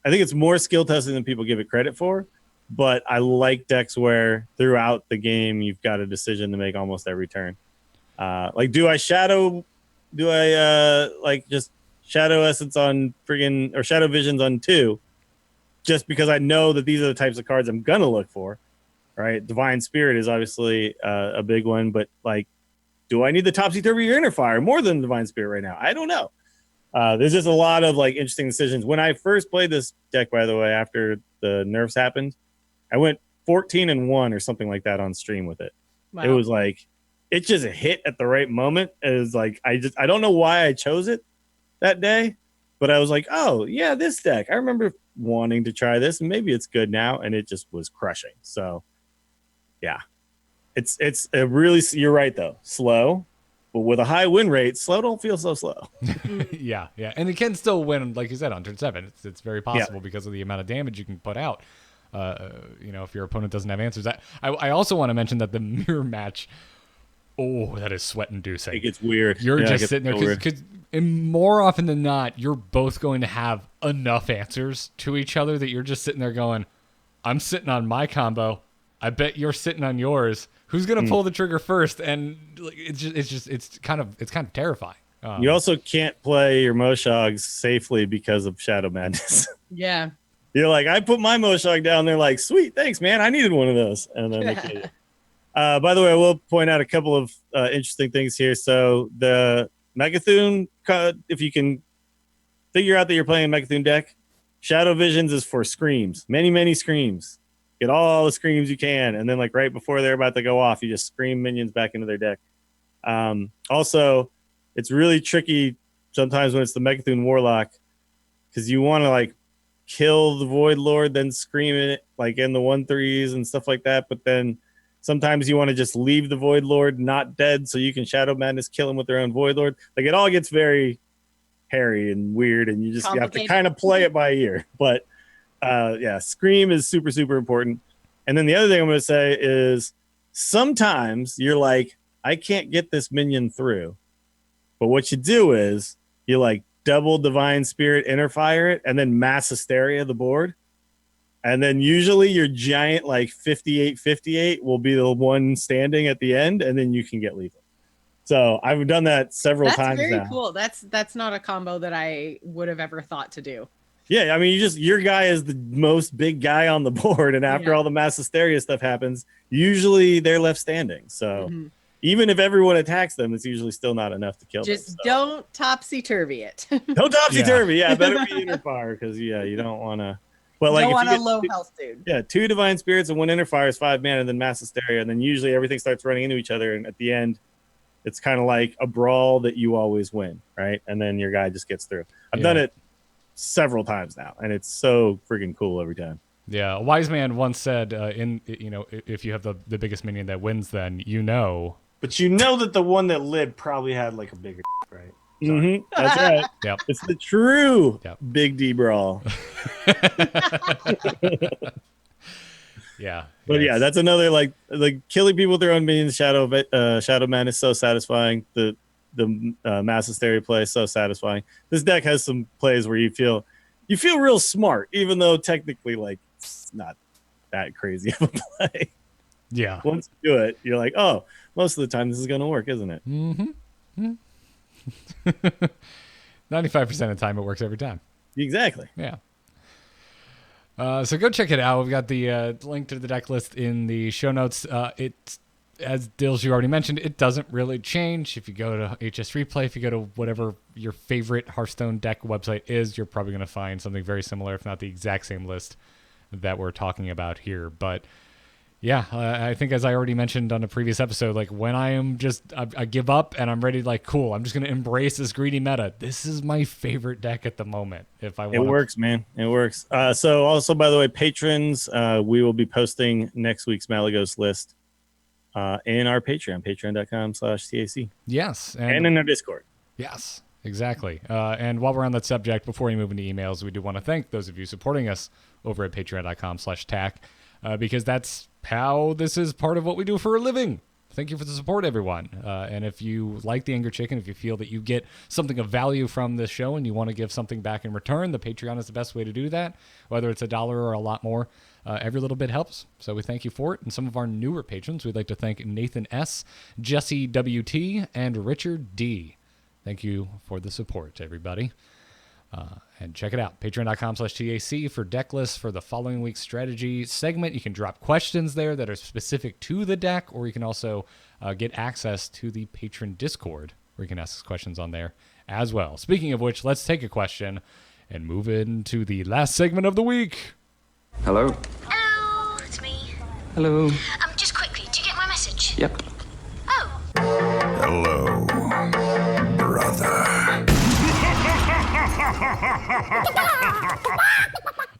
it's more skill testing than people give it credit for. But I like decks where throughout the game you've got a decision to make almost every turn. Do I shadow? Do I just Shadow Essence on or Shadow Visions on 2? Just because I know that these are the types of cards I'm gonna look for, right? Divine Spirit is obviously a big one, but do I need the Topsy Turvy or Inner Fire more than Divine Spirit right now? I don't know. There's just a lot of interesting decisions. When I first played this deck, by the way, after the nerfs happened, I went 14-1 or something like that on stream with it. Wow. It was it just hit at the right moment. It was I don't know why I chose it that day, but I was oh yeah, this deck. I remember wanting to try this, and maybe it's good now, and it just was crushing. So yeah, it's a really, you're right though, slow, but with a high win rate, slow don't feel so slow. yeah, and it can still win, like you said, on turn 7. It's very possible because of the amount of damage you can put out. If your opponent doesn't have answers. I also want to mention that the mirror match, that is sweat inducing. It gets weird. You're just sitting there because more often than not, you're both going to have enough answers to each other that you're just sitting there going, I'm sitting on my combo. I bet you're sitting on yours. Who's going to pull the trigger first? And it's kind of terrifying. You also can't play your Moshogs safely because of Shadow Madness. Yeah. You're I put my Moshog down. They're sweet, thanks, man. I needed one of those. And then they kill you. By the way, I will point out a couple of interesting things here. So the Megathune, if you can figure out that you're playing a Megathune deck, Shadow Visions is for screams. Many, many screams. Get all the screams you can. And then right before they're about to go off, you just scream minions back into their deck. Also, it's really tricky sometimes when it's the Megathune Warlock because you want to kill the Void Lord, then scream it in the 1/3s and stuff like that. But then sometimes you want to just leave the Void Lord not dead so you can Shadow Madness kill him with their own Void Lord. It all gets very hairy and weird, and you have to kind of play it by ear. But scream is super, super important. And then the other thing I'm going to say is sometimes you're I can't get this minion through. But what you do is you double Divine Spirit, Inner Fire it, and then Mass Hysteria the board. And then usually your giant 58-58 will be the one standing at the end, and then you can get lethal. So I've done that several times now. That's very cool. That's not a combo that I would have ever thought to do. Yeah, I mean, your guy is the most big guy on the board, and after all the Mass Hysteria stuff happens, usually they're left standing. So even if everyone attacks them, it's usually still not enough to kill them. Just don't topsy-turvy it. Don't topsy-turvy. Yeah, better be Inner Fire because, you don't want to. But don't want a low health dude. Yeah, 2 Divine Spirits and 1 Inner Fire is 5 mana, and then Mass Hysteria, and then usually everything starts running into each other, and at the end, it's kind of like a brawl that you always win, right? And then your guy just gets through. I've done it several times now, and it's so freaking cool every time. Yeah, a wise man once said, if you have the biggest minion that wins, then But you know that the one that lived probably had a bigger, right? Mm-hmm. That's right. Yep. It's the true Big D brawl. Yeah. But that's another killing people with their own minions. Shadow Man is so satisfying. The Mass Hysteria play is so satisfying. This deck has some plays where you feel real smart, even though technically it's not that crazy of a play. Yeah. Once you do it, you're oh, most of the time this is going to work, isn't it? Mm-hmm. 95% of the time it works every time. Exactly. Yeah. So go check it out. We've got the link to the deck list in the show notes. It's, as Dills, you already mentioned, it doesn't really change. If you go to HS Replay, if you go to whatever your favorite Hearthstone deck website is, you're probably going to find something very similar, if not the exact same list that we're talking about here. But yeah, I think as I already mentioned on a previous episode, when I am I give up and I'm ready, cool, I'm just going to embrace this greedy meta. This is my favorite deck at the moment. If I want, it works, man. It works. So also, by the way, patrons, we will be posting next week's Malagos list in our Patreon, patreon.com/TAC. Yes. And in our Discord. Yes, exactly. And while we're on that subject, before we move into emails, we do want to thank those of you supporting us over at patreon.com/TAC, because that's how this is part of what we do for a living. Thank you for the support, everyone. And if you like the Angry Chicken, if you feel that you get something of value from this show and you want to give something back in return, the Patreon is the best way to do that. Whether it's $1 or a lot more, every little bit helps. So we thank you for it. And some of our newer patrons, we'd like to thank Nathan S., Jesse WT, and Richard D. Thank you for the support, everybody. And check it out, patreon.com/TAC for deck lists for the following week's strategy segment. You can drop questions there that are specific to the deck, or you can also get access to the patron Discord, where you can ask us questions on there as well. Speaking of which, let's take a question and move into the last segment of the week. Hello? Hello, it's me. Hello. Just quickly, did you get my message? Yep. Oh. Hello, brother.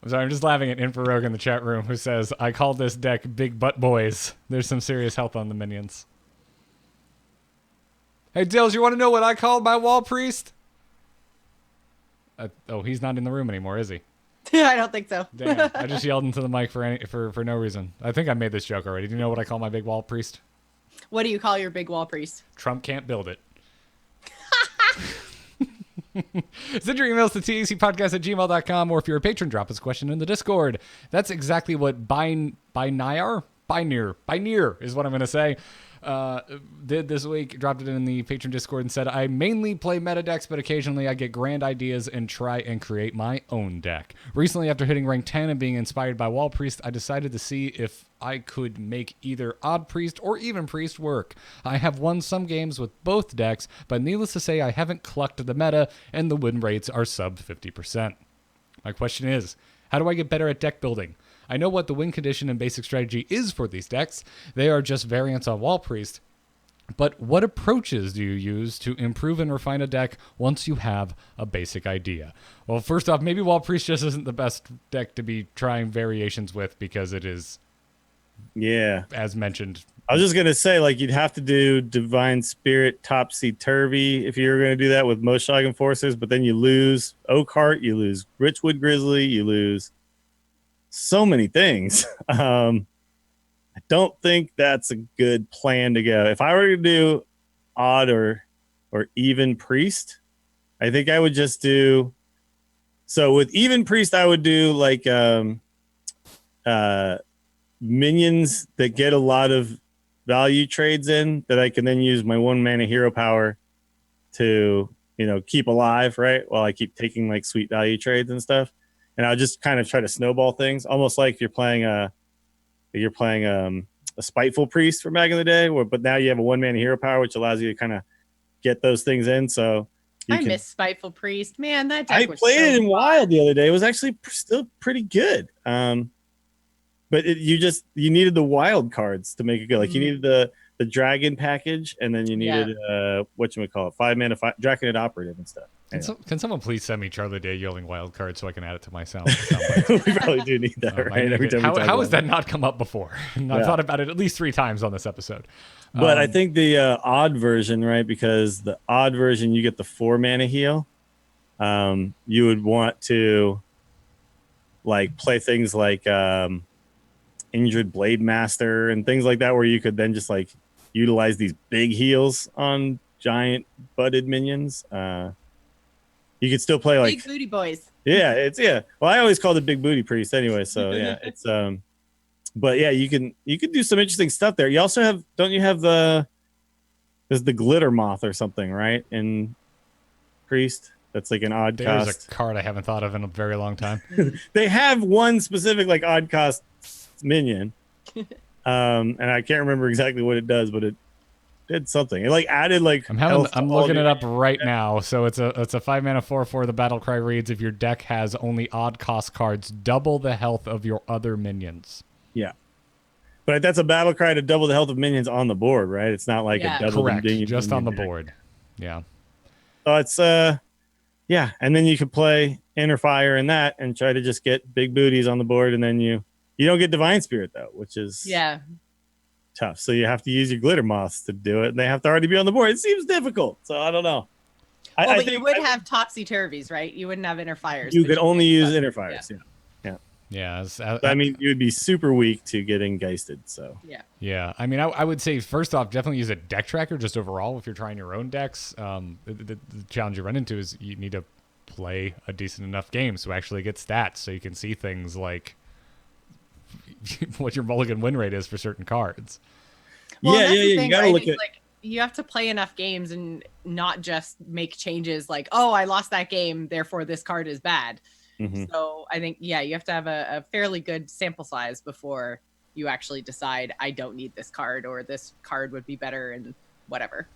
I'm sorry, I'm just laughing at Infrarogue in the chat room, who says, I call this deck Big Butt Boys. There's some serious health on the minions. Hey, Dills, you want to know what I called my wall priest? Oh, he's not in the room anymore, is he? I don't think so. Damn, I just yelled into the mic for no reason. I think I made this joke already. Do you know what I call my big wall priest? What do you call your big wall priest? Trump can't build it. Send your emails to tacpodcast@gmail.com, or if you're a patron, drop us a question in the Discord. That's exactly what Binir is what I'm going to say. Did this week, dropped it in the patron Discord and said, I mainly play meta decks, but occasionally I get grand ideas and try and create my own deck. Recently, after hitting rank 10 and being inspired by Wall Priest, I decided to see if I could make either Odd Priest or Even Priest work. I have won some games with both decks, but needless to say, I haven't clucked the meta, and the win rates are sub 50%. My question is, how do I get better at deck building? I know what the win condition and basic strategy is for these decks. They are just variants on Wall Priest. But what approaches do you use to improve and refine a deck once you have a basic idea? Well, first off, maybe Wall Priest just isn't the best deck to be trying variations with, because it is, as mentioned. I was just going to say, like, you'd have to do Divine Spirit topsy-turvy if you were going to do that with most Shogun Forces, but then you lose Oakheart, you lose Richwood Grizzly, you lose so many things. I don't think that's a good plan to go. If I were to do Odd or Even Priest, I think I would just do... So with Even Priest, I would do, like, minions that get a lot of value trades in that I can then use my 1-mana hero power to, keep alive, right? While I keep taking, like, sweet value trades and stuff. And I'll just kind of try to snowball things, almost like you're playing a Spiteful Priest from back in the day, but now you have a 1-mana hero power, which allows you to kind of get those things in. So I miss Spiteful Priest, man. That deck was played so it in fun. Wild the other day. It was actually still pretty good. But you needed the wild cards to make it good. Like you needed the dragon package, and then you needed whatchamacallit, 5-mana Draconid Operative and stuff. Can someone please send me Charlie Day yelling wild card so I can add it to my sound? We probably do need that, right? Every time how has that not come up before? I've thought about it at least 3 times on this episode. But I think the odd version, right? Because the odd version, you get the 4-mana heal. You would want to like play things like Injured Blade Master and things like that, where you could then just like utilize these big heals on giant budded minions. You could still play like Big Booty Boys. Yeah, well, I always called it Big Booty Priest anyway, so yeah, it's but yeah, you can do some interesting stuff there. You also have, don't you have there's the Glitter Moth or something, right? In Priest, that's like an odd cost. There's a card I haven't thought of in a very long time. They have one specific like odd cost minion, and I can't remember exactly what it does, but it did something. It like added like I'm looking it up right now. So it's a 5-mana 4/4. The battle cry reads, if your deck has only odd cost cards, double the health of your other minions. Yeah, but that's a battle cry to double the health of minions on the board, right? It's not like a double correct, minion just on the deck. board. Yeah. So it's yeah, and then you could play Inner Fire in that and try to just get big booties on the board, and then you don't get Divine Spirit though, which is tough. So you have to use your glitter moths to do it, and they have to already be on the board. It seems difficult. So I don't know. Well, but you would have topsy-turvies, right? You wouldn't have inner fires. You could only use inner fires. Yeah. I mean, you would be super weak to getting geisted. So yeah. I mean, I would say first off, definitely use a deck tracker just overall if you're trying your own decks. The challenge you run into is you need to play a decent enough game so actually get stats so you can see things like what your mulligan win rate is for certain cards. Well, you gotta look at like you have to play enough games and not just make changes like, oh, I lost that game, therefore this card is bad. So I think, you have to have a fairly good sample size before you actually decide I don't need this card or this card would be better and whatever.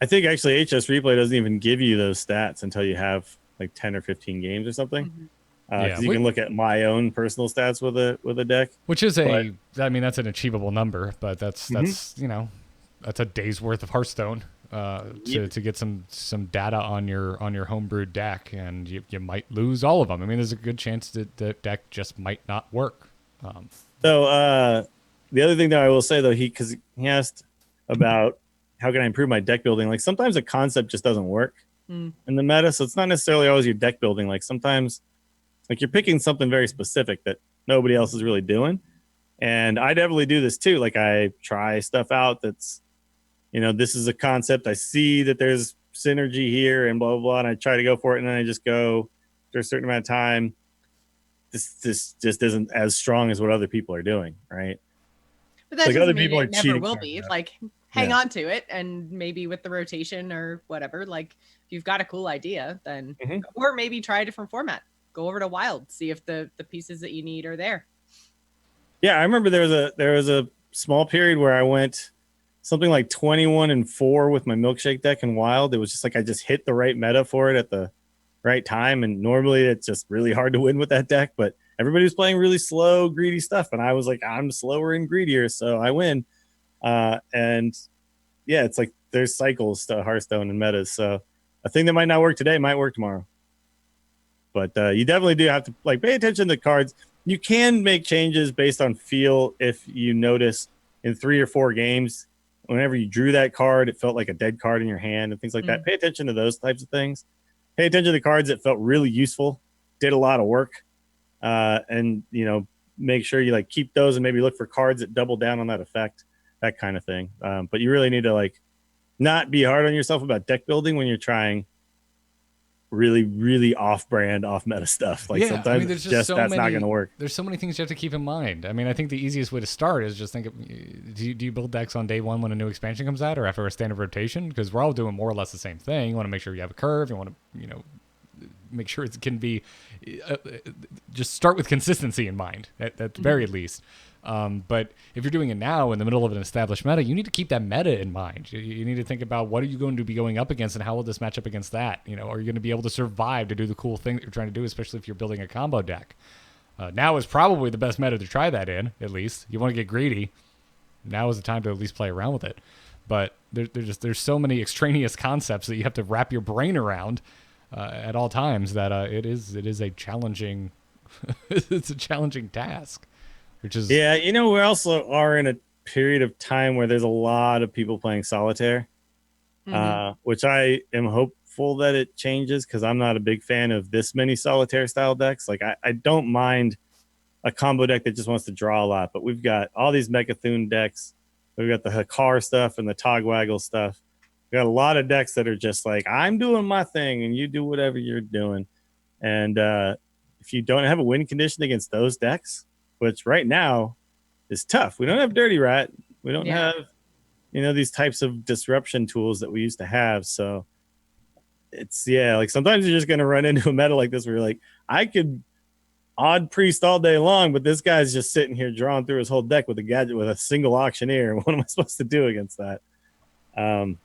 I think actually HS Replay doesn't even give you those stats until you have like 10 or 15 games or something. Because you can look at my own personal stats with a deck. Which is I mean, that's an achievable number, but that's that's a day's worth of Hearthstone. To get some data on your homebrewed deck, and you might lose all of them. I mean, there's a good chance that the deck just might not work. So the other thing that I will say though, he asked about how can I improve my deck building. Like sometimes a concept just doesn't work in the meta, so it's not necessarily always your deck building. Like sometimes, like you're picking something very specific that nobody else is really doing, and I definitely do this too. Like I try stuff out that's, this is a concept. I see that there's synergy here and blah, blah, blah. And I try to go for it. And then I just go after a certain amount of time. This just isn't as strong as what other people are doing. Right. But that like other people are never cheating. Will be like, hang on to it. And maybe with the rotation or whatever, like if you've got a cool idea, then, or maybe try a different format, go over to Wild, see if the pieces that you need are there. Yeah. I remember there was a small period where I went something like 21-4 with my milkshake deck in Wild. It was just like I just hit the right meta for it at the right time. And normally it's just really hard to win with that deck, but everybody was playing really slow, greedy stuff. And I was like, I'm slower and greedier, so I win. And yeah, it's like there's cycles to Hearthstone and metas. So a thing that might not work today might work tomorrow. But you definitely do have to like pay attention to cards. You can make changes based on feel if you notice in 3 or 4 games, whenever you drew that card, it felt like a dead card in your hand and things like that. Pay attention to those types of things. Pay attention to the cards that felt really useful, did a lot of work, and make sure you like keep those and maybe look for cards that double down on that effect, that kind of thing. But you really need to like not be hard on yourself about deck building when you're trying really, really off-brand, off-meta stuff. Like sometimes I mean, there's just so that's not going to work. There's so many things you have to keep in mind. I mean, I think the easiest way to start is just think of, do you build decks on day one when a new expansion comes out or after a standard rotation? Because we're all doing more or less the same thing. You want to make sure you have a curve. You want to, make sure it can be, just start with consistency in mind at the very least. But if you're doing it now in the middle of an established meta, you need to keep that meta in mind. You need to think about what are you going to be going up against and how will this match up against that? Are you going to be able to survive to do the cool thing that you're trying to do, especially if you're building a combo deck? Now is probably the best meta to try that in, at least. You want to get greedy. Now is the time to at least play around with it. But there's so many extraneous concepts that you have to wrap your brain around at all times that it is a challenging it's a challenging task. Which is we also are in a period of time where there's a lot of people playing solitaire, which I am hopeful that it changes because I'm not a big fan of this many solitaire style decks. Like I don't mind a combo deck that just wants to draw a lot, but we've got all these Mechathune decks. We've got the Hakar stuff and the Togwaggle stuff. We've got a lot of decks that are just like, I'm doing my thing and you do whatever you're doing. And if you don't have a win condition against those decks, which right now is tough. We don't have Dirty Rat. We don't have, these types of disruption tools that we used to have. So it's, like sometimes you're just going to run into a meta like this where you're like, I could odd priest all day long, but this guy's just sitting here drawing through his whole deck with a gadget with a single auctioneer. What am I supposed to do against that? I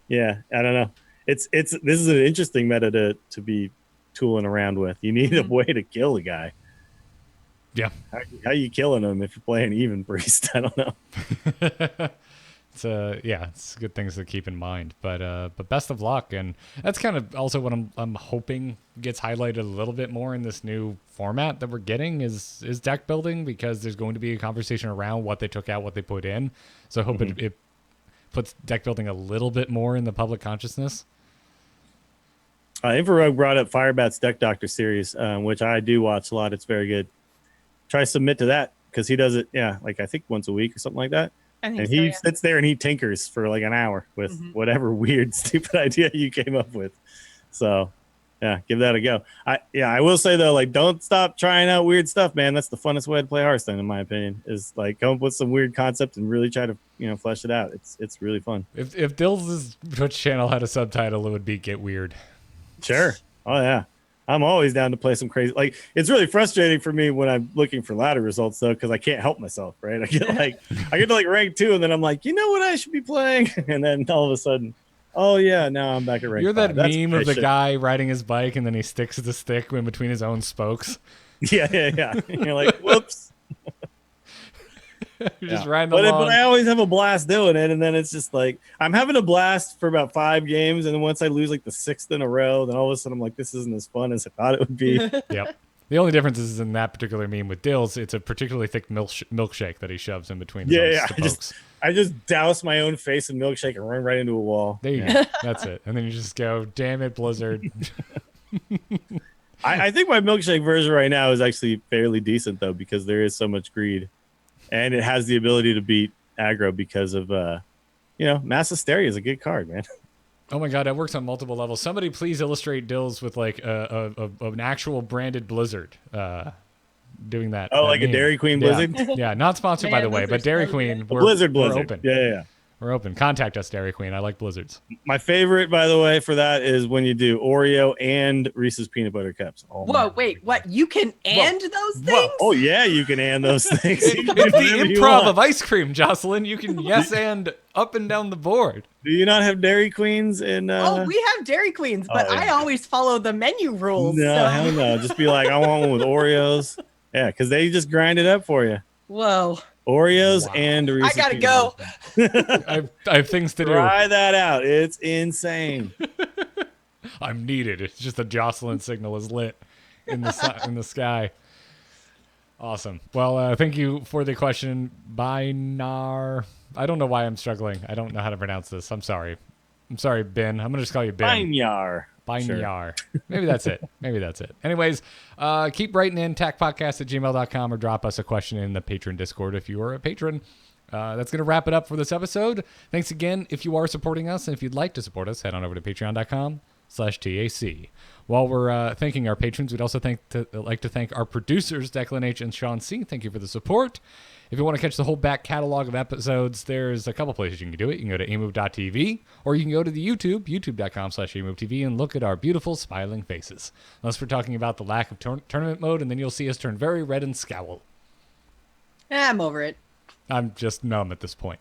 don't know. This is an interesting meta to be tooling around with. You need a way to kill a guy. Yeah. How are you killing him if you're playing even priest? I don't know. it's good things to keep in mind. But best of luck, and that's kind of also what I'm hoping gets highlighted a little bit more in this new format that we're getting is deck building, because there's going to be a conversation around what they took out, what they put in. So I hope it puts deck building a little bit more in the public consciousness. Infrarogue brought up Firebat's Deck Doctor series, which I do watch a lot. It's very good. Try to submit to that because he does it, like I think once a week or something like that. And he sits there and he tinkers for like an hour with whatever weird, stupid idea you came up with. So, yeah, give that a go. I will say though, like, don't stop trying out weird stuff, man. That's the funnest way to play Hearthstone, in my opinion. Is like come up with some weird concept and really try to flesh it out. It's really fun. If Dills' Twitch channel had a subtitle, it would be "Get Weird." Sure. Oh yeah. I'm always down to play some crazy. Like, it's really frustrating for me when I'm looking for ladder results though, because I can't help myself, right? I get to like rank 2, and then I'm like, you know what I should be playing, and then all of a sudden, oh yeah, now I'm back at rank 5. You're that meme of the guy riding his bike and then he sticks the stick in between his own spokes. Yeah. You're like, whoops. You're just riding along. But I always have a blast doing it, and then it's just like I'm having a blast for about 5 games, and then once I lose like the 6th in a row, then all of a sudden I'm like, this isn't as fun as I thought it would be. Yep. The only difference is in that particular meme with Dills, it's a particularly thick milkshake that he shoves in between his own spokes. I just douse my own face in milkshake and run right into a wall. There you go. That's it. And then you just go, damn it, Blizzard. I think my milkshake version right now is actually fairly decent though, because there is so much greed. And it has the ability to beat aggro because of, Mass Hysteria is a good card, man. Oh my god, that works on multiple levels. Somebody please illustrate Dills with like an actual branded Blizzard doing that. Oh, like a Dairy Queen Blizzard? Yeah, not sponsored by the way, but Dairy Queen. Blizzard. We're open. Yeah. We're open. Contact us, Dairy Queen. I like Blizzards. My favorite, by the way, for that is when you do Oreo and Reese's Peanut Butter Cups. Oh, whoa, wait, what? You can and those things? Oh, yeah, you can and those things. It's the improv of ice cream, Jocelyn. You can yes and up and down the board. Do you not have Dairy Queens in... we have Dairy Queens, but I always follow the menu rules. No, hell no. Just be like, I want one with Oreos. Yeah, because they just grind it up for you. Whoa. Oreos and Reese's. I gotta go. I have things to do. Try that out. It's insane. I'm needed. It's just the Jocelyn signal is lit in the sky. Awesome. Well, thank you for the question, Binar. I don't know why I'm struggling. I don't know how to pronounce this. I'm sorry. Ben. I'm gonna just call you Ben. Binar. Sure. Maybe that's it. Anyways, keep writing in tacpodcast@gmail.com or drop us a question in the Patreon Discord if you are a patron. That's going to wrap it up for this episode. Thanks again if you are supporting us, and if you'd like to support us, head on over to patreon.com/TAC. While we're thanking our patrons, we'd also like to thank our producers, Declan H. and Sean C. Thank you for the support. If you want to catch the whole back catalog of episodes, there's a couple places you can do it. You can go to amove.tv, or you can go to the youtube.com/amovetv, and look at our beautiful smiling faces. Unless we're talking about the lack of tournament mode, and then you'll see us turn very red and scowl. I'm over it. I'm just numb at this point.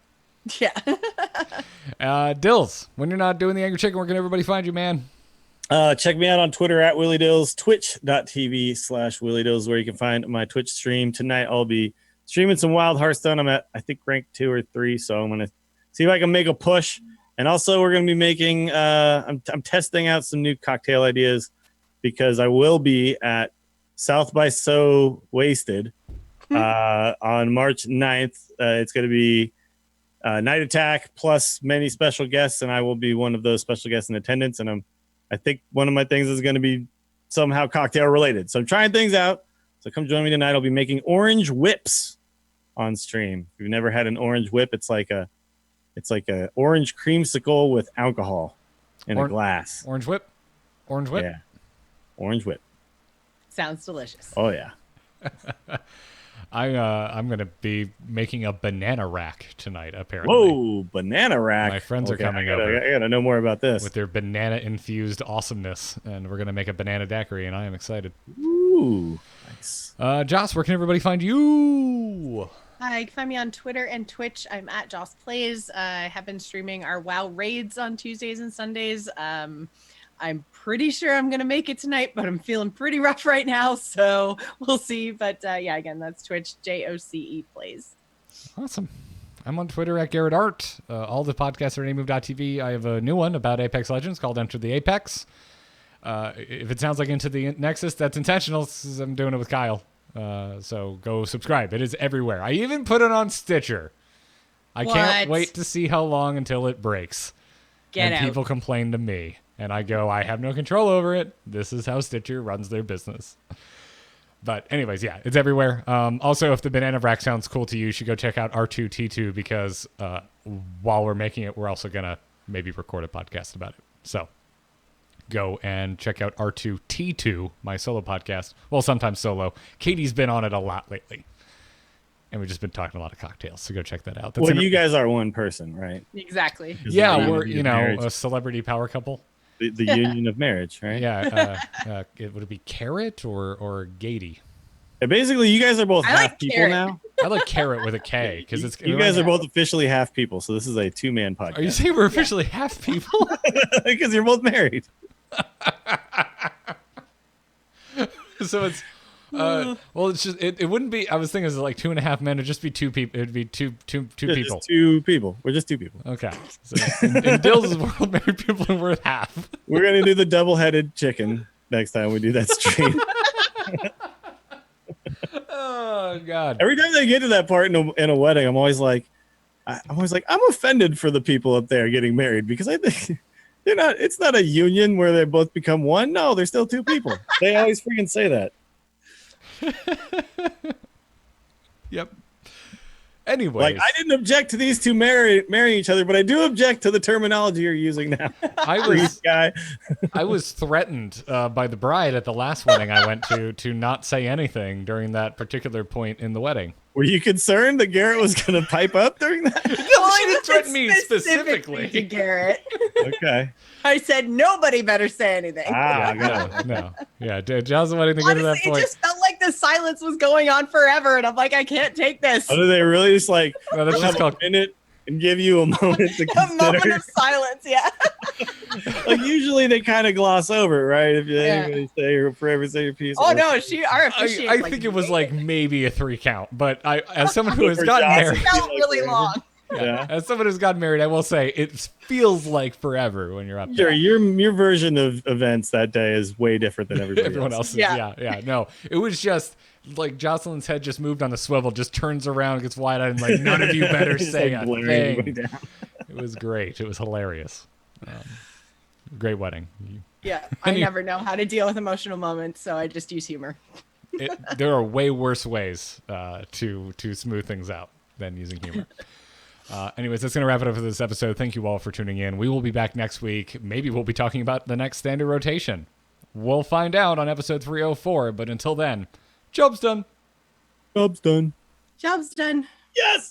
Yeah. Dills, when you're not doing the Angry Chicken, where can everybody find you, man? Check me out on Twitter @WillieDills, twitch.tv/WillieDills, where you can find my Twitch stream. Tonight I'll be streaming some Wild Hearthstone. I'm at, I think, rank 2 or 3, so I'm going to see if I can make a push. And also we're going to be making, I'm testing out some new cocktail ideas, because I will be at South by So Wasted on March 9th. It's going to be Night Attack plus many special guests, and I will be one of those special guests in attendance. And I think one of my things is going to be somehow cocktail related. So I'm trying things out. So come join me tonight. I'll be making orange whips on stream. If you've never had an orange whip, it's like a orange creamsicle with alcohol in a glass. Orange whip. Yeah. Orange whip. Sounds delicious. Oh yeah. I'm gonna be making a banana rack tonight, apparently. Whoa, banana rack. My friends are coming over. I gotta know more about this. With their banana infused awesomeness, and we're gonna make a banana daiquiri, and I am excited. Ooh, nice. Joss, where can everybody find you? Hi, you can find me on Twitter and Twitch. I'm at Joss Plays. I have been streaming our WoW raids on Tuesdays and Sundays. I'm pretty sure I'm going to make it tonight, but I'm feeling pretty rough right now, so we'll see. But yeah, again, that's Twitch, JOCE Plays. Awesome. I'm on Twitter at Garrett Art. All the podcasts are at amove.tv. I have a new one about Apex Legends called Enter the Apex. If it sounds like Into the Nexus, that's intentional. I'm doing it with Kyle. So go subscribe. It is everywhere. I even put it on Stitcher. I can't wait to see how long until it breaks. Get out. People complain to me. And I go, I have no control over it. This is how Stitcher runs their business. But anyways, yeah, it's everywhere. Also, if the banana rack sounds cool to you, you should go check out R2T2 because while we're making it, we're also going to maybe record a podcast about it. So go and check out R2T2, my solo podcast. Well, sometimes solo. Katie's been on it a lot lately. And we've just been talking a lot of cocktails, so go check that out. Well, you guys are one person, right? Exactly. Yeah, we're, a celebrity power couple. The union of marriage, right? Yeah. Would it be Carrot or Gady? And basically, you guys are both half like people Carrot. now. I like Carrot with a K because it's. You guys are both officially half people, so this is a two-man podcast. Are you saying we're officially half people? Because you're both married. So it's. Well, it's just it wouldn't be. I was thinking it's like 2.5 men. It'd just be two people. It'd be two people. Just two people. We're just two people. Okay. So in Dills' world, married people are worth half. We're gonna do the double-headed chicken next time we do that stream. Oh God. Every time they get to that part in a wedding, I'm always like, I'm offended for the people up there getting married because I think they're not. It's not a union where they both become one. No, they're still two people. They always freaking say that. Yep. Anyways, Like, I didn't object to these two marrying each other, but I do object to the terminology you're using now. I was threatened by the bride at the last wedding I went to not say anything during that particular point in the wedding. Were you concerned that Garrett was going to pipe up during that? No, she didn't threaten me to specifically. Garrett. Okay. I said nobody better say anything. I got it. No. Yeah, Johnson wedding to get to that Honestly, point. it just felt like the silence was going on forever, and I'm like, I can't take this. Oh, do they really just like No, that's just called a minute and give you a moment to A consider? moment of silence, yeah. Like usually they kind of gloss over it, right? If you anybody say or forever say your piece. Oh no, our officiant. I think it was like maybe a 3 count, but as someone who has For gotten Johnson. married, It felt really long. Yeah. as someone who's gotten married, I will say it feels like forever when you're up Sure, there. your version of events that day is way different than Everyone else's. Yeah. Yeah. No, it was just like Jocelyn's head just moved on the swivel, just turns around, gets wide-eyed, and like none of you better Just, say like, a glaring thing. everybody down. It was great. It was hilarious. Great wedding. Yeah, I never know how to deal with emotional moments, so I just use humor. There are way worse ways to smooth things out than using humor. Anyways, that's going to wrap it up for this episode. Thank you all for tuning in. We will be back next week. Maybe we'll be talking about the next standard rotation. We'll find out on episode 304, but until then, job's done. Job's done. Job's done. Yes.